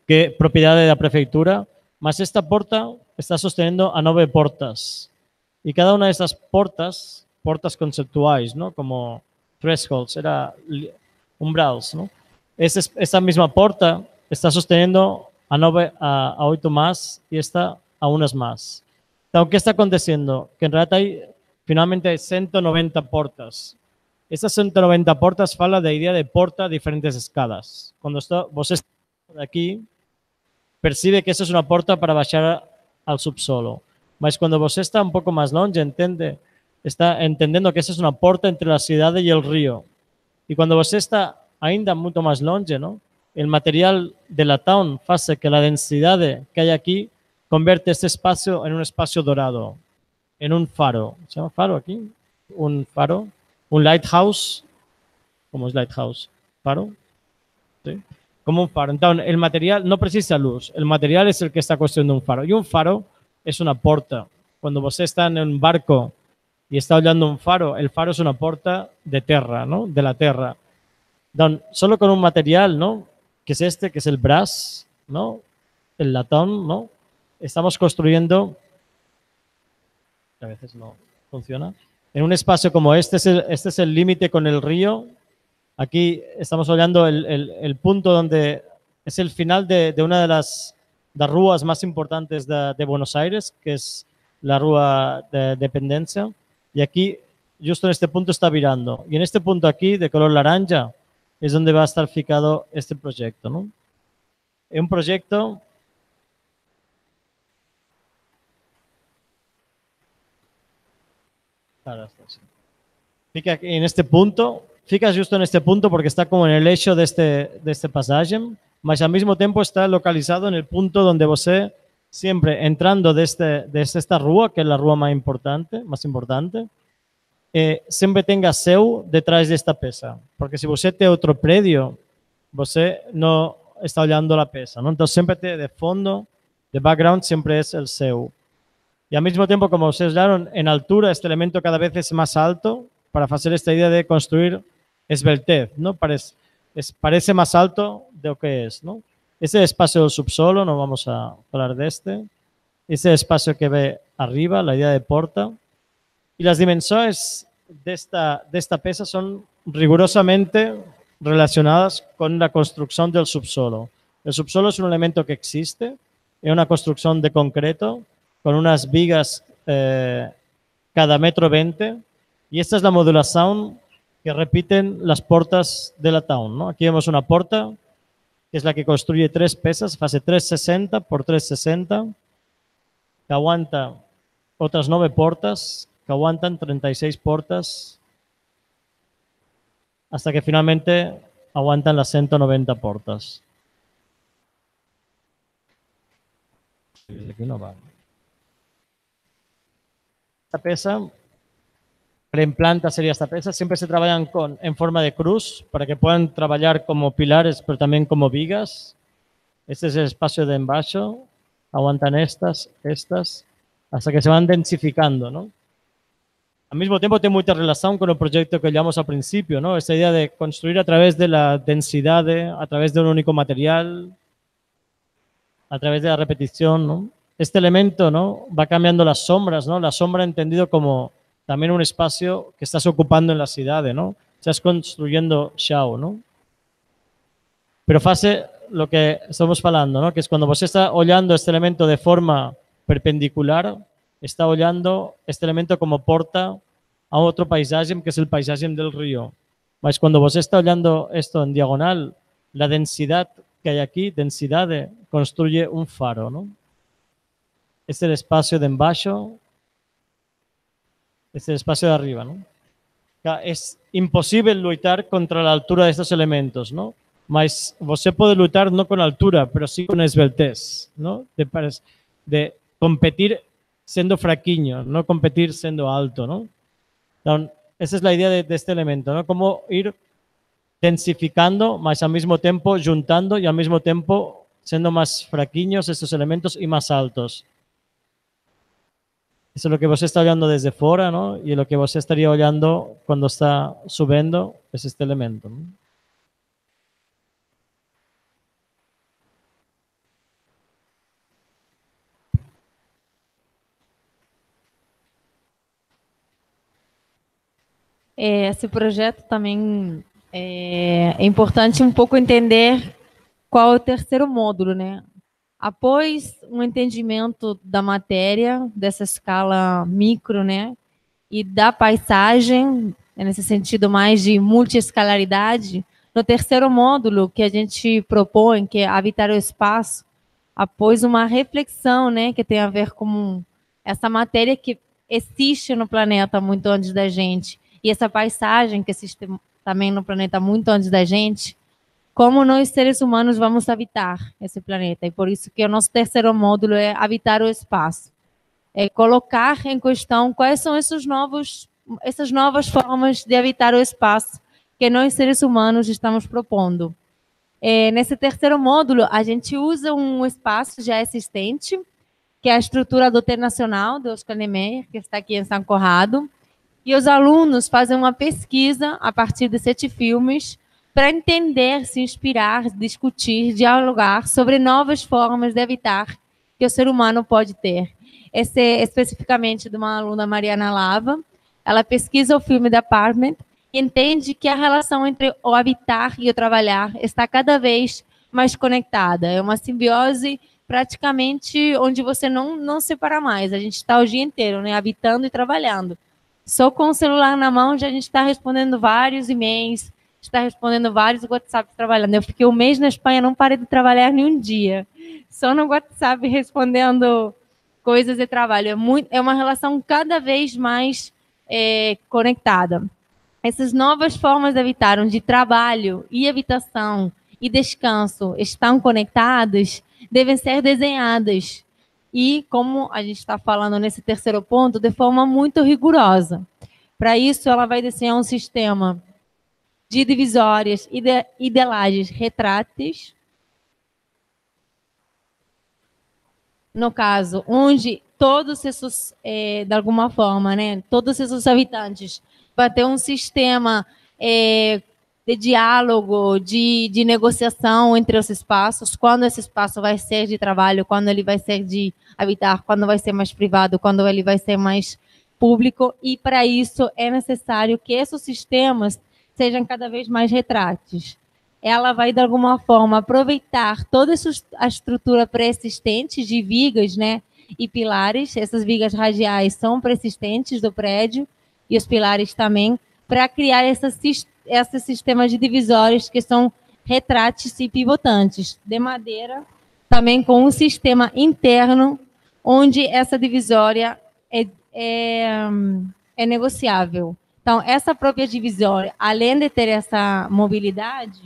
que propiedad de la prefeitura, más esta porta está sosteniendo a 9 portas. Y cada una de estas portas conceptuales, ¿no?, como thresholds, era umbrals, ¿no?, esa misma porta está sosteniendo a 8 más y esta a unas más. Entonces, ¿qué está aconteciendo? Que en realidad finalmente hay 190 portas. Estas 190 portas fala de idea de porta a diferentes escalas. Cuando vos está aquí, percibe que esa es una porta para baixar al subsolo. Mas cuando vos está un pouco máis longe, está entendendo que esa es una porta entre la cidade e el río. Y cuando vos está ainda moito máis longe, ¿no? El material de la town hace que la densidad que hay aquí convierte este espacio en un espacio dorado, en un faro. ¿Se llama faro aquí? Un faro, un lighthouse. ¿Cómo es lighthouse? ¿Faro? ¿Sí? Como un faro. Entonces, el material no precisa luz, el material es el que está construyendo un faro. Y un faro es una porta. Cuando vos está en un barco y está hollando un faro, el faro es una porta de tierra, ¿no? De la tierra. Entonces, solo con un material, ¿no? Que es este, que es el brass, ¿no? El latón, ¿no? Estamos construyendo, a veces no funciona, en un espacio como este es el límite con el río. Aquí estamos hollando el punto donde es el final de una de las ruas más importantes de Buenos Aires, que es la Rúa de Dependencia. Y aquí, justo en este punto, está virando. Y en este punto aquí, de color naranja, es donde va a estar fijado este proyecto, ¿no? Es un proyecto fica en este punto, fica justo en este punto porque está como en el eixo de este pasaje, mas al mismo tiempo está localizado en el punto donde vos siempre entrando de esta rúa, que es la rúa más importante, siempre tenga seu detrás de esta pesa, porque si vos tiene otro predio, vos no está hollando la pesa, ¿no? Entonces siempre de fondo, de background, siempre es el seu. Y al mismo tiempo, como ustedes vieron, en altura este elemento cada vez es más alto para hacer esta idea de construir esbeltez, ¿no? Parece más alto de lo que es, ¿no? Ese espacio del subsuelo, no vamos a hablar de este. Ese espacio que ve arriba, la idea de porta. Y las dimensiones de esta pesa son rigurosamente relacionadas con la construcción del subsuelo. El subsuelo es un elemento que existe, es una construcción de concreto con unas vigas cada 1,20 m, y esta es la modulación que repiten las portas de la town, ¿no? Aquí vemos una porta, que es la que construye 3 pesas, fase 360 por 360, que aguanta otras 9 portas, que aguantan 36 portas, hasta que finalmente aguantan las 190 portas. Aquí no va. Esta pesa, en planta sería esta pesa, siempre se trabajan en forma de cruz para que puedan trabajar como pilares, pero también como vigas. Este es el espacio de embaixo, aguantan estas, hasta que se van densificando, ¿no? Al mismo tiempo tiene mucha relación con el proyecto que llamamos al principio, ¿no? Esta idea de construir a través de la densidad, a través de un único material, a través de la repetición, ¿no? Este elemento, ¿no? Va cambiando las sombras, ¿no? La sombra entendido como también un espacio que estás ocupando en la ciudad, ¿no? Estás construyendo Xiao, ¿no? Pero hace lo que estamos hablando, ¿no? Que es cuando vos está hollando este elemento de forma perpendicular, está hollando este elemento como porta a otro paisaje, que es el paisaje del río. Mas cuando vos está hollando esto en diagonal, la densidad que hay aquí, densidad construye un faro, ¿no? Es el espacio de embaixo, es el espacio de arriba, ¿no? Es imposible luchar contra la altura de estos elementos, ¿no? Mas você puede luchar no con altura, pero sí con esbeltez, ¿no? De competir siendo fraquiño, no competir siendo alto, ¿no? Entonces, esa es la idea de este elemento, ¿no? Cómo ir densificando, mas al mismo tiempo juntando y al mismo tiempo siendo más fraquiños estos elementos y más altos. Eso es lo que vos está hollando desde fuera, ¿no? Y lo que vos estaría hollando cuando está subiendo es este elemento, ¿no? Esse projeto também é importante um pouco entender qual é o terceiro módulo, né? Após um entendimento da matéria, dessa escala micro, né? E da paisagem, nesse sentido mais de multiescalaridade, no terceiro módulo que a gente propõe, que é habitar o espaço, após uma reflexão, né, que tem a ver com essa matéria que existe no planeta muito antes da gente, e essa paisagem que existe também no planeta muito antes da gente, como nós, seres humanos, vamos habitar esse planeta. E por isso que o nosso terceiro módulo é habitar o espaço. É colocar em questão quais são essas novas formas de habitar o espaço que nós, seres humanos, estamos propondo. Nesse terceiro módulo, a gente usa um espaço já existente, que é a estrutura do Hotel Nacional, do Oscar Niemeyer, que está aqui em São Conrado. E os alunos fazem uma pesquisa a partir de 7 filmes para entender, se inspirar, discutir, dialogar sobre novas formas de habitar que o ser humano pode ter. Esse é especificamente de uma aluna, Mariana Lava. Ela pesquisa o filme The Apartment e entende que a relação entre o habitar e o trabalhar está cada vez mais conectada. É uma simbiose praticamente onde você não separa mais. A gente está o dia inteiro, né, habitando e trabalhando. Só com o celular na mão já a gente está respondendo vários e-mails, está respondendo vários WhatsApp trabalhando. Eu fiquei um mês na Espanha, não parei de trabalhar nenhum dia. Só no WhatsApp respondendo coisas de trabalho. É uma relação cada vez mais conectada. Essas novas formas de habitar, onde trabalho e habitação e descanso estão conectadas, devem ser desenhadas. E, como a gente está falando nesse terceiro ponto, de forma muito rigorosa. Para isso, ela vai desenhar um sistema de divisórias e de lajes retráteis. No caso, onde todos esses, de alguma forma, né, todos esses habitantes vão ter um sistema de diálogo, de negociação entre os espaços, quando esse espaço vai ser de trabalho, quando ele vai ser de habitar, quando vai ser mais privado, quando ele vai ser mais público, e para isso é necessário que esses sistemas sejam cada vez mais retráteis. Ela vai, de alguma forma, aproveitar toda a estrutura pré-existente de vigas, né, e pilares. Essas vigas radiais são pré-existentes do prédio, e os pilares também, para criar esses sistemas de divisórios que são retráteis e pivotantes, de madeira, também com um sistema interno, onde essa divisória é negociável. Então, essa própria divisória, além de ter essa mobilidade,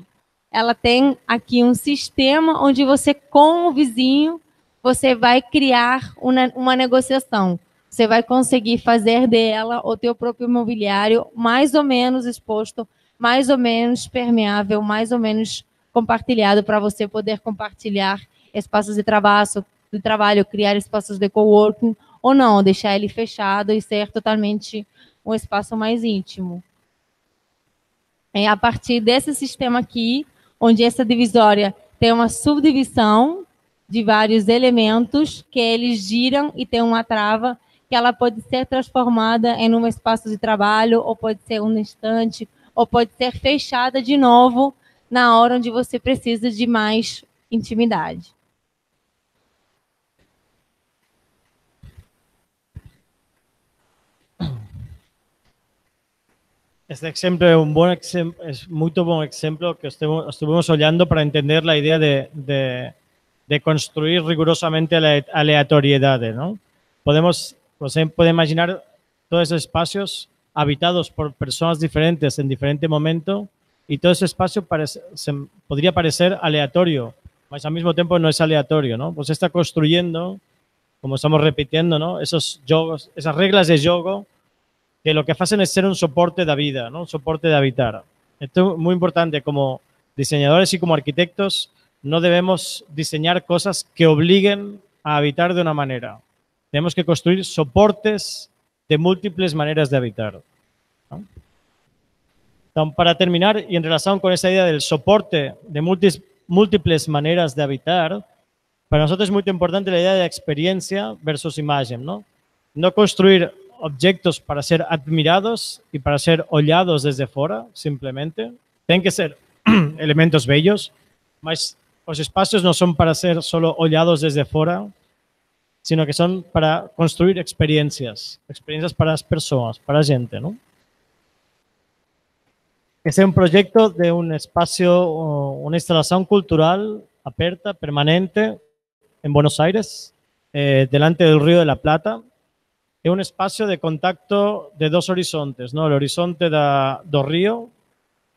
ela tem aqui um sistema onde você, com o vizinho, você vai criar uma negociação. Você vai conseguir fazer dela o teu próprio mobiliário mais ou menos exposto, mais ou menos permeável, mais ou menos compartilhado, para você poder compartilhar espaços de trabalho, criar espaços de coworking, ou não, deixar ele fechado e ser totalmente um espaço mais íntimo. É a partir desse sistema aqui, onde essa divisória tem uma subdivisão de vários elementos que eles giram e tem uma trava que ela pode ser transformada em um espaço de trabalho, ou pode ser um estante, ou pode ser fechada de novo na hora onde você precisa de mais intimidade. Este ejemplo es muy buen ejemplo que estuvimos olhando para entender la idea de construir rigurosamente aleatoriedades, ¿no? Você puede imaginar todos esos espacios habitados por personas diferentes en diferente momento, y todo ese espacio podría parecer aleatorio, mas al mismo tiempo no es aleatorio, ¿no? Pues está construyendo, como estamos repitiendo, ¿no?, esos jogos, esas reglas de juego, que lo que hacen es ser un soporte de vida, ¿no?, un soporte de habitar. Esto es muy importante. Como diseñadores y como arquitectos, no debemos diseñar cosas que obliguen a habitar de una manera. Tenemos que construir soportes de múltiples maneras de habitar, ¿no? Entonces, para terminar, y en relación con esa idea del soporte de múltiples maneras de habitar, para nosotros es muy importante la idea de experiencia versus imagen, ¿no? No construir objetos para ser admirados y para ser ollados desde fuera, simplemente, Tienen que ser elementos bellos, mas los espacios no son para ser solo olhados desde fuera, sino que son para construir experiencias para las personas, para la gente, ¿no? Este es un proyecto de un espacio, una instalación cultural aperta, permanente, en Buenos Aires, delante del Río de la Plata. Es un espacio de contacto de dos horizontes, ¿no? El horizonte do río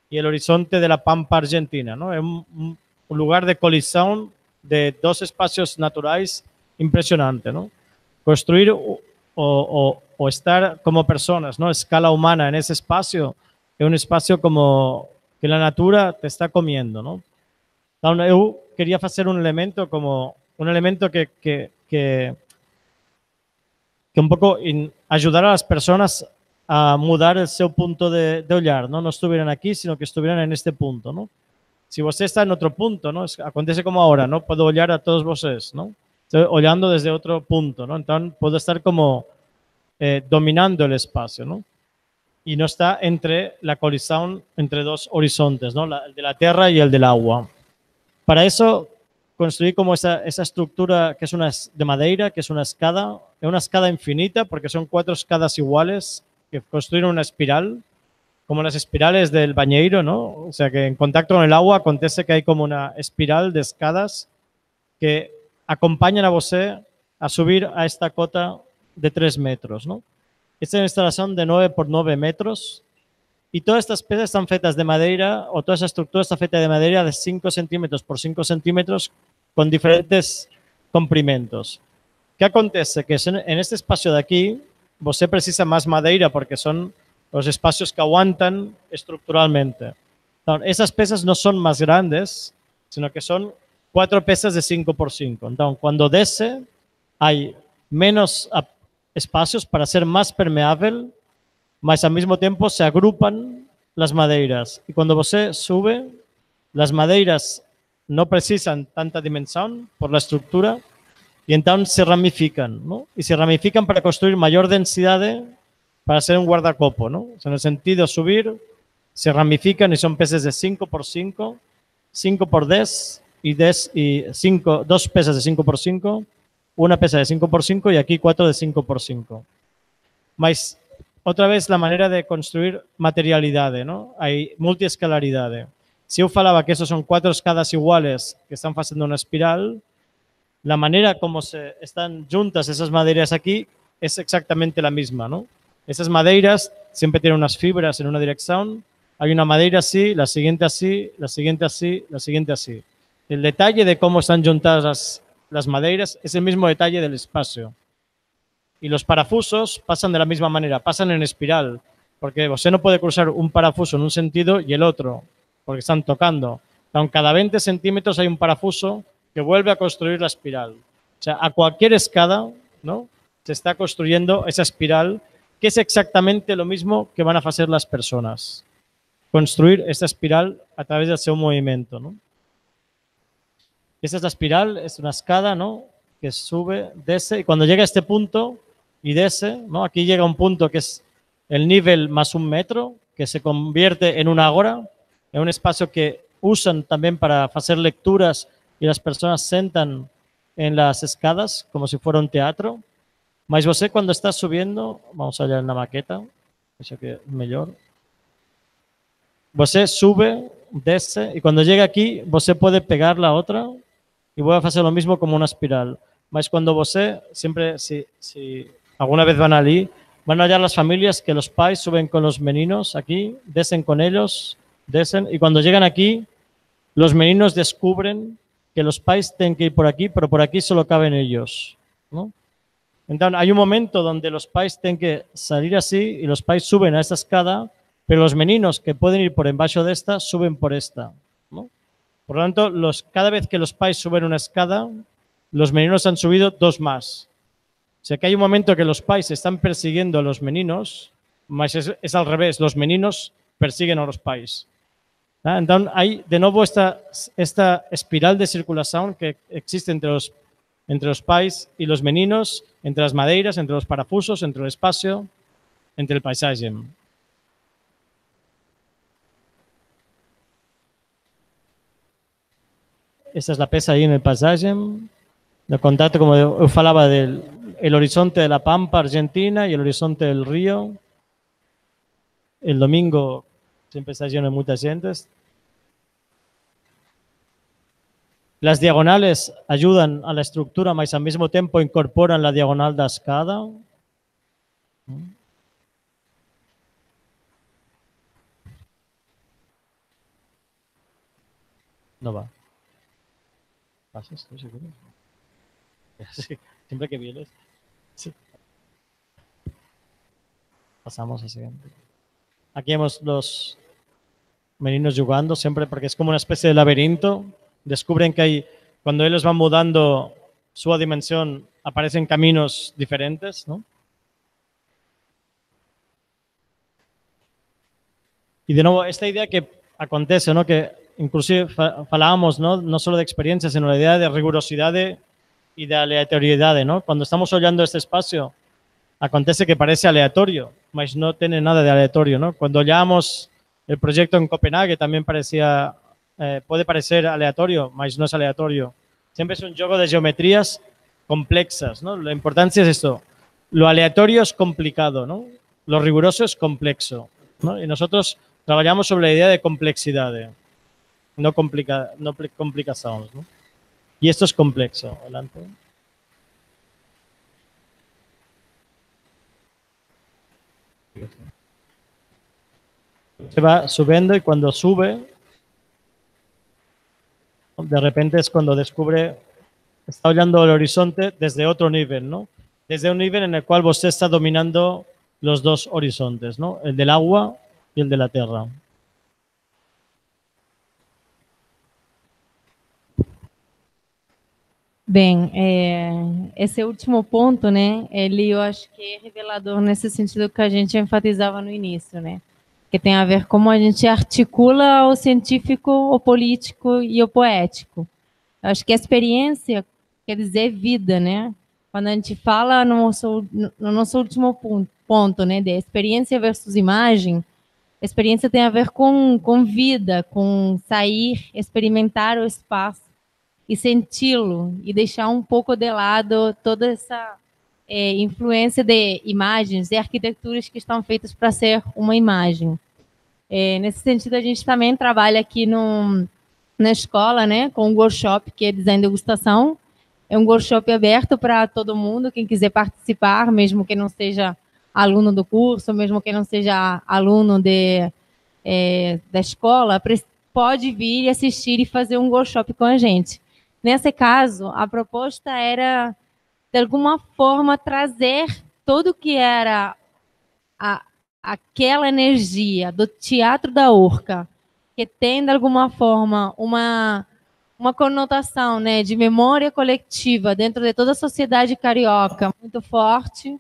y el horizonte de la Pampa Argentina, ¿no? Es un lugar de colisión de dos espacios naturales impresionante, ¿no? Construir o estar como personas, ¿no? A escala humana en ese espacio es un espacio como que la natura te está comiendo, ¿no? Então, eu queria fazer um elemento como un elemento que un poco ayudar a las personas a mudar el seu punto de olhar, ¿no? No estuvieran aquí, sino que estuvieran en este punto, ¿no? Si você está en otro punto, ¿no? Acontece como ahora, ¿no? Puedo olhar a todos vosotros, ¿no? Estoy olhando desde otro punto, ¿no? Entonces puedo estar como dominando el espacio, ¿no? Y no está entre la colisión entre dos horizontes, ¿no? El de la tierra y el del agua. Para eso construí como esa estructura que es de madera, que es una escada infinita, porque son 4 escadas iguales que construyen una espiral, como las espirales del bañeiro, ¿no? O sea que en contacto con el agua acontece que hay como una espiral de escadas que acompañan a você a subir a esta cota de 3 metros, ¿no? Esta es una instalación de 9 por 9 metros y todas estas piezas están feitas de madera, o toda esa estructura está feita de madera de 5 centímetros por 5 centímetros con diferentes comprimentos. ¿Qué acontece? Que en este espacio de aquí, você precisa más madera porque son los espacios que aguantan estructuralmente. Entonces, esas piezas no son más grandes, sino que son 4 piezas de 5 por 5. Entonces, cuando desce, hay menos espacios para ser más permeable, mas al mismo tiempo se agrupan las maderas. Y cuando você sube, las maderas no precisan tanta dimensión por la estructura y entonces se ramifican, ¿no? Y se ramifican para construir mayor densidad para ser un guardacopo, ¿no? O sea, en el sentido subir, se ramifican y son piezas de 5 por 5, 5 por 10 y 2 piezas de 5 por 5, una pieza de 5 por 5 y aquí 4 de 5 por 5. Mas, otra vez, la manera de construir materialidad, ¿no? Hay multiescalaridad. Si yo falaba que esos son 4 escadas iguales que están haciendo una espiral, la manera como se están juntas esas maderas aquí es exactamente la misma, ¿no? Esas maderas siempre tienen unas fibras en una dirección. Hay una madera así, la siguiente así, la siguiente así, la siguiente así. El detalle de cómo están juntadas las maderas es el mismo detalle del espacio. Y los parafusos pasan de la misma manera, pasan en espiral, porque usted no puede cruzar un parafuso en un sentido y el otro, porque están tocando. Aunque cada 20 centímetros hay un parafuso que vuelve a construir la espiral. O sea, a cualquier escala, ¿no? Se está construyendo esa espiral, que es exactamente lo mismo que van a hacer las personas. Construir esta espiral a través de su movimiento, ¿no? Esta es la espiral, es una escada, ¿no? Que sube, desce, y cuando llega a este punto y desce, ¿no? Aquí llega un punto que es el nivel más 1 metro, que se convierte en una ágora, en un espacio que usan también para hacer lecturas y las personas sentan en las escadas como si fuera un teatro. Mas você, cuando está subiendo, vamos a ver en la maqueta, eso que es mejor. Você sube, desce, y cuando llega aquí, você puede pegar la otra y voy a hacer lo mismo como una espiral. Mas cuando você, siempre, si alguna vez van allí, van a hallar las familias que los pais suben con los meninos aquí, descen con ellos, descen, y cuando llegan aquí, los meninos descubren que los pais tienen que ir por aquí, pero por aquí solo caben ellos, ¿no? Entonces, hay un momento donde los pais tienen que salir así y los pais suben a esta escada, pero los meninos que pueden ir por debajo de esta, suben por esta, ¿no? Por lo tanto, cada vez que los pais suben una escada, los meninos han subido 2 más. O sea que hay un momento que los pais están persiguiendo a los meninos, mas es al revés, los meninos persiguen a los pais. ¿Ah? Entonces, hay de nuevo esta espiral de circulación que existe entre los pais y los meninos, entre las maderas, entre los parafusos, entre el espacio, entre el paisaje. esta es la peça aí no paisatge, de contacto, como eu falava, del el horizonte de la Pampa, Argentina, y el horizonte del río. El domingo siempre está lleno de mucha gente. Las diagonales ayudan a la estructura, mas al mismo tiempo incorporan la diagonal da escada. No va. ¿Pasas? ¿Estoy seguro? Sí, siempre que vienes. Sí. Pasamos al siguiente. Aquí vemos los meninos jugando siempre porque es como una especie de laberinto. Descubren que hay, cuando ellos van mudando su dimensión, aparecen caminos diferentes, ¿no? Y de nuevo, esta idea que acontece, ¿no? Que inclusive falábamos, ¿no? No solo de experiencia, sino la idea de rigurosidad y de aleatoriedad, ¿no? Cuando estamos hollando este espacio, acontece que parece aleatorio, mas no tiene nada de aleatorio, ¿no? Cuando hollamos el proyecto en Copenhague también parecía, puede parecer aleatorio, mas no es aleatorio. Siempre es un juego de geometrías complexas, ¿no? La importancia es esto. Lo aleatorio es complicado, ¿no? Lo riguroso es complexo, ¿no? Y nosotros trabajamos sobre la idea de complejidad, no complicaciones, ¿no? Y esto es complexo. Adelante. Se va subiendo y cuando sube, de repente es cuando descubre, está hollando el horizonte desde otro nivel, ¿no? Desde un nivel en el cual usted está dominando los dos horizontes, ¿no? El del agua y el de la tierra. Bem, esse último ponto, né, eu acho que é revelador nesse sentido que a gente enfatizava no início, né, que tem a ver como a gente articula o científico, o político e o poético. Eu acho que a experiência quer dizer vida, né, quando a gente fala no nosso último ponto, né, de experiência versus imagem, experiência tem a ver com vida, com sair, experimentar o espaço, e senti-lo, e deixar um pouco de lado toda essa influência de imagens e arquiteturas que estão feitas para ser uma imagem. Nesse sentido, a gente também trabalha aqui na escola, né, com um workshop que é Design Degustação. É um workshop aberto para todo mundo, quem quiser participar, mesmo que não seja aluno do curso, mesmo que não seja aluno da escola, pode vir e assistir e fazer um workshop com a gente. Nesse caso, a proposta era, de alguma forma, trazer tudo que era aquela energia do Teatro da Urca, que tem, de alguma forma, uma conotação, né, de memória coletiva dentro de toda a sociedade carioca, muito forte,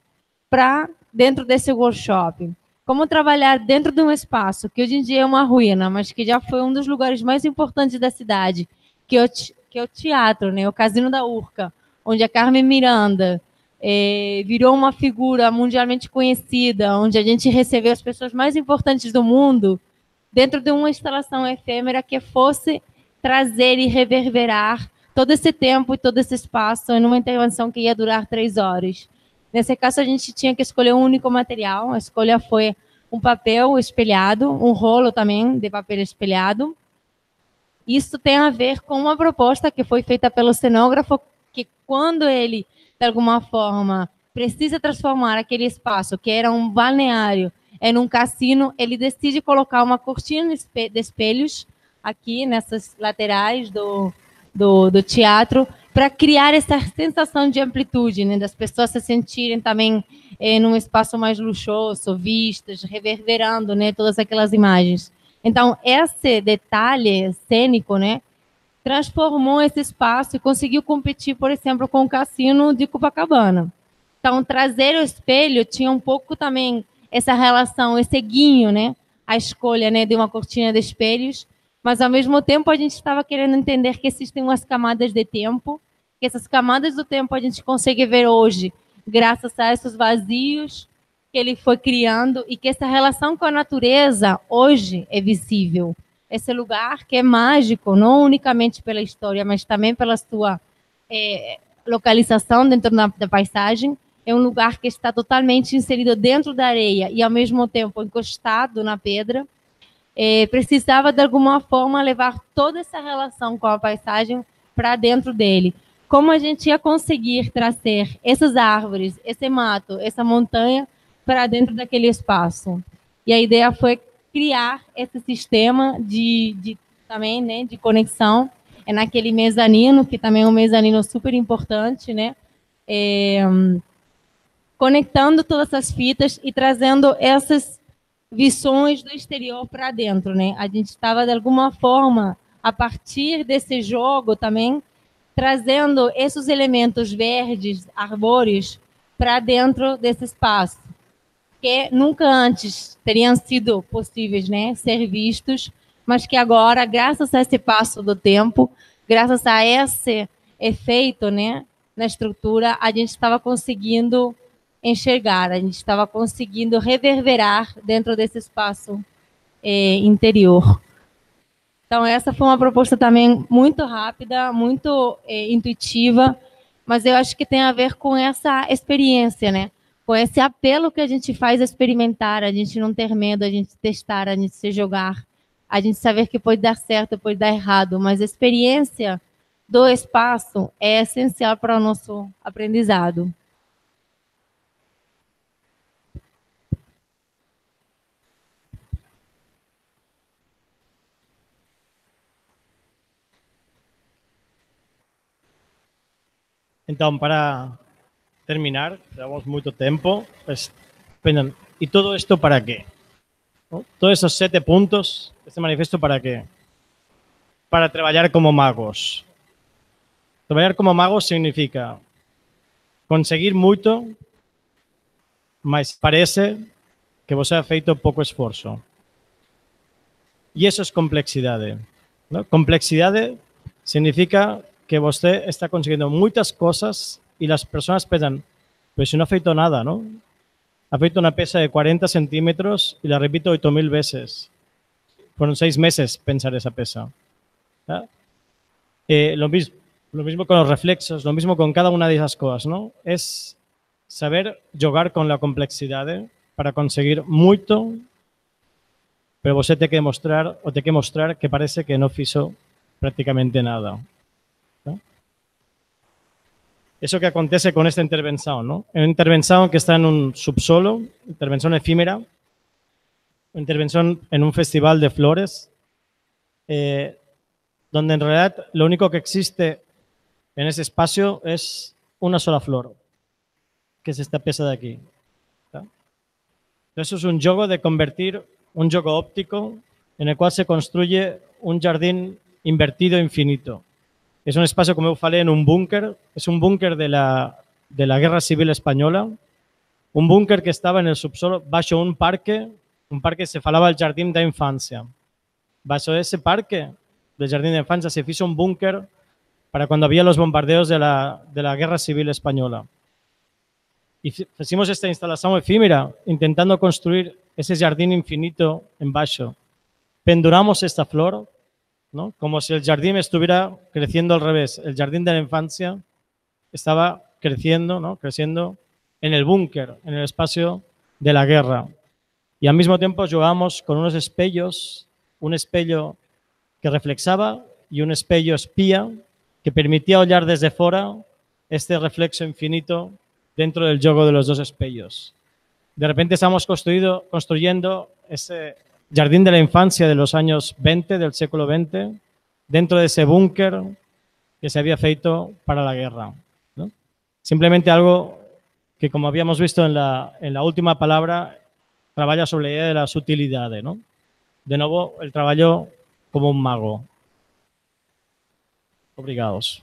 para dentro desse workshop. Como trabalhar dentro de um espaço que hoje em dia é uma ruína, mas que já foi um dos lugares mais importantes da cidade, que é o teatro, né? O Casino da Urca, onde a Carmen Miranda virou uma figura mundialmente conhecida, onde a gente recebeu as pessoas mais importantes do mundo, dentro de uma instalação efêmera que fosse trazer e reverberar todo esse tempo e todo esse espaço em uma intervenção que ia durar 3 horas. Nesse caso, a gente tinha que escolher um único material. A escolha foi um papel espelhado, um rolo também de papel espelhado. Isso tem a ver com uma proposta que foi feita pelo cenógrafo, que quando ele, de alguma forma, precisa transformar aquele espaço, que era um balneário, em um cassino, ele decide colocar uma cortina de espelhos aqui, nessas laterais do teatro, para criar essa sensação de amplitude, né, das pessoas se sentirem também num espaço mais luxuoso, vistas, reverberando, né, todas aquelas imagens. Então, esse detalhe cênico, né, transformou esse espaço e conseguiu competir, por exemplo, com o cassino de Copacabana. Então, trazer o espelho tinha um pouco também essa relação, esse guinho, né, a escolha, né, de uma cortina de espelhos, mas, ao mesmo tempo, a gente estava querendo entender que existem umas camadas de tempo, que essas camadas do tempo a gente consegue ver hoje, graças a esses vazios que ele foi criando, e que essa relação com a natureza hoje é visível. esse lugar que é mágico, não unicamente pela história, mas também pela sua localização dentro da paisagem. É um lugar que está totalmente inserido dentro da areia e, ao mesmo tempo, encostado na pedra. Precisava, de alguma forma, levar toda essa relação com a paisagem para dentro dele. Como a gente ia conseguir trazer essas árvores, esse mato, essa montanha para dentro daquele espaço? E a ideia foi criar esse sistema também, né, de conexão naquele mezanino, que também é um mezanino super importante, né? Conectando todas essas fitas e trazendo essas visões do exterior para dentro, né? A gente estava, de alguma forma, a partir desse jogo também, trazendo esses elementos verdes, arbóreos, para dentro desse espaço, que nunca antes teriam sido possíveis, né, ser vistos, mas que agora, graças a esse passo do tempo, graças a esse efeito, né, na estrutura, a gente estava conseguindo enxergar, a gente estava conseguindo reverberar dentro desse espaço interior. Então, essa foi uma proposta também muito rápida, muito intuitiva, mas eu acho que tem a ver com essa experiência, né? Com esse apelo que a gente faz a experimentar, a gente não ter medo, a gente testar, a gente se jogar, a gente saber que pode dar certo, pode dar errado, mas a experiência do espaço é essencial para o nosso aprendizado. Então, para terminar, llevamos mucho tiempo, pues, ¿y todo esto para qué? ¿No? Todos esos 7 puntos, este manifiesto, ¿para qué? Para trabajar como magos. Trabajar como magos significa conseguir mucho, mas parece que você ha feito pouco esforço. E isso é complexidade. ¿No? Complexidade significa que você está conseguindo muitas coisas e as pessoas pensam, pero si no ha feito nada, ¿no? Ha feito una pesa de 40 centímetros y la repito 8.000 veces. Fueron 6 meses pensar esa pesa. Lo mismo con los reflexos, lo mismo con cada una de esas cosas, ¿no? Es saber jugar con la complexidad para conseguir mucho, pero você tem que mostrar que parece que no hizo prácticamente nada. ¿No? Eso que acontece con esta intervención, ¿no? Una intervención que está en un subsolo, intervención efímera, intervención en un festival de flores, donde en realidad lo único que existe en ese espacio es una sola flor, que es esta pieza de aquí. ¿Tá? Eso es un juego de convertir un juego óptico en el cual se construye un jardín invertido infinito. Es un espacio, como eu falei, en un búnker. Es un búnker de la Guerra Civil Española. Un búnker que estaba en el subsuelo, bajo un parque se falaba el Jardín da Infancia. Bajo ese parque del Jardín da Infancia se hizo un búnker para cuando había los bombardeos de la Guerra Civil Española. Y hicimos esta instalación efímera, intentando construir ese jardín infinito en baixo. Penduramos esta flor, ¿no? Como si el jardín estuviera creciendo al revés. El jardín de la infancia estaba creciendo, ¿no? Creciendo en el búnker, en el espacio de la guerra. Y al mismo tiempo jugamos con unos espejos, un espejo que reflexaba y un espejo espía que permitía olhar desde fuera este reflexo infinito dentro del juego de los dos espejos. De repente estamos construyendo ese jardín de la infancia de los años 20, del século XX, dentro de ese búnker que se había feito para la guerra, ¿no? Simplemente algo que, como habíamos visto en la última palabra, trabaja sobre la idea de la sutilidad, ¿no? De nuevo, el trabajo como un mago. Obrigados.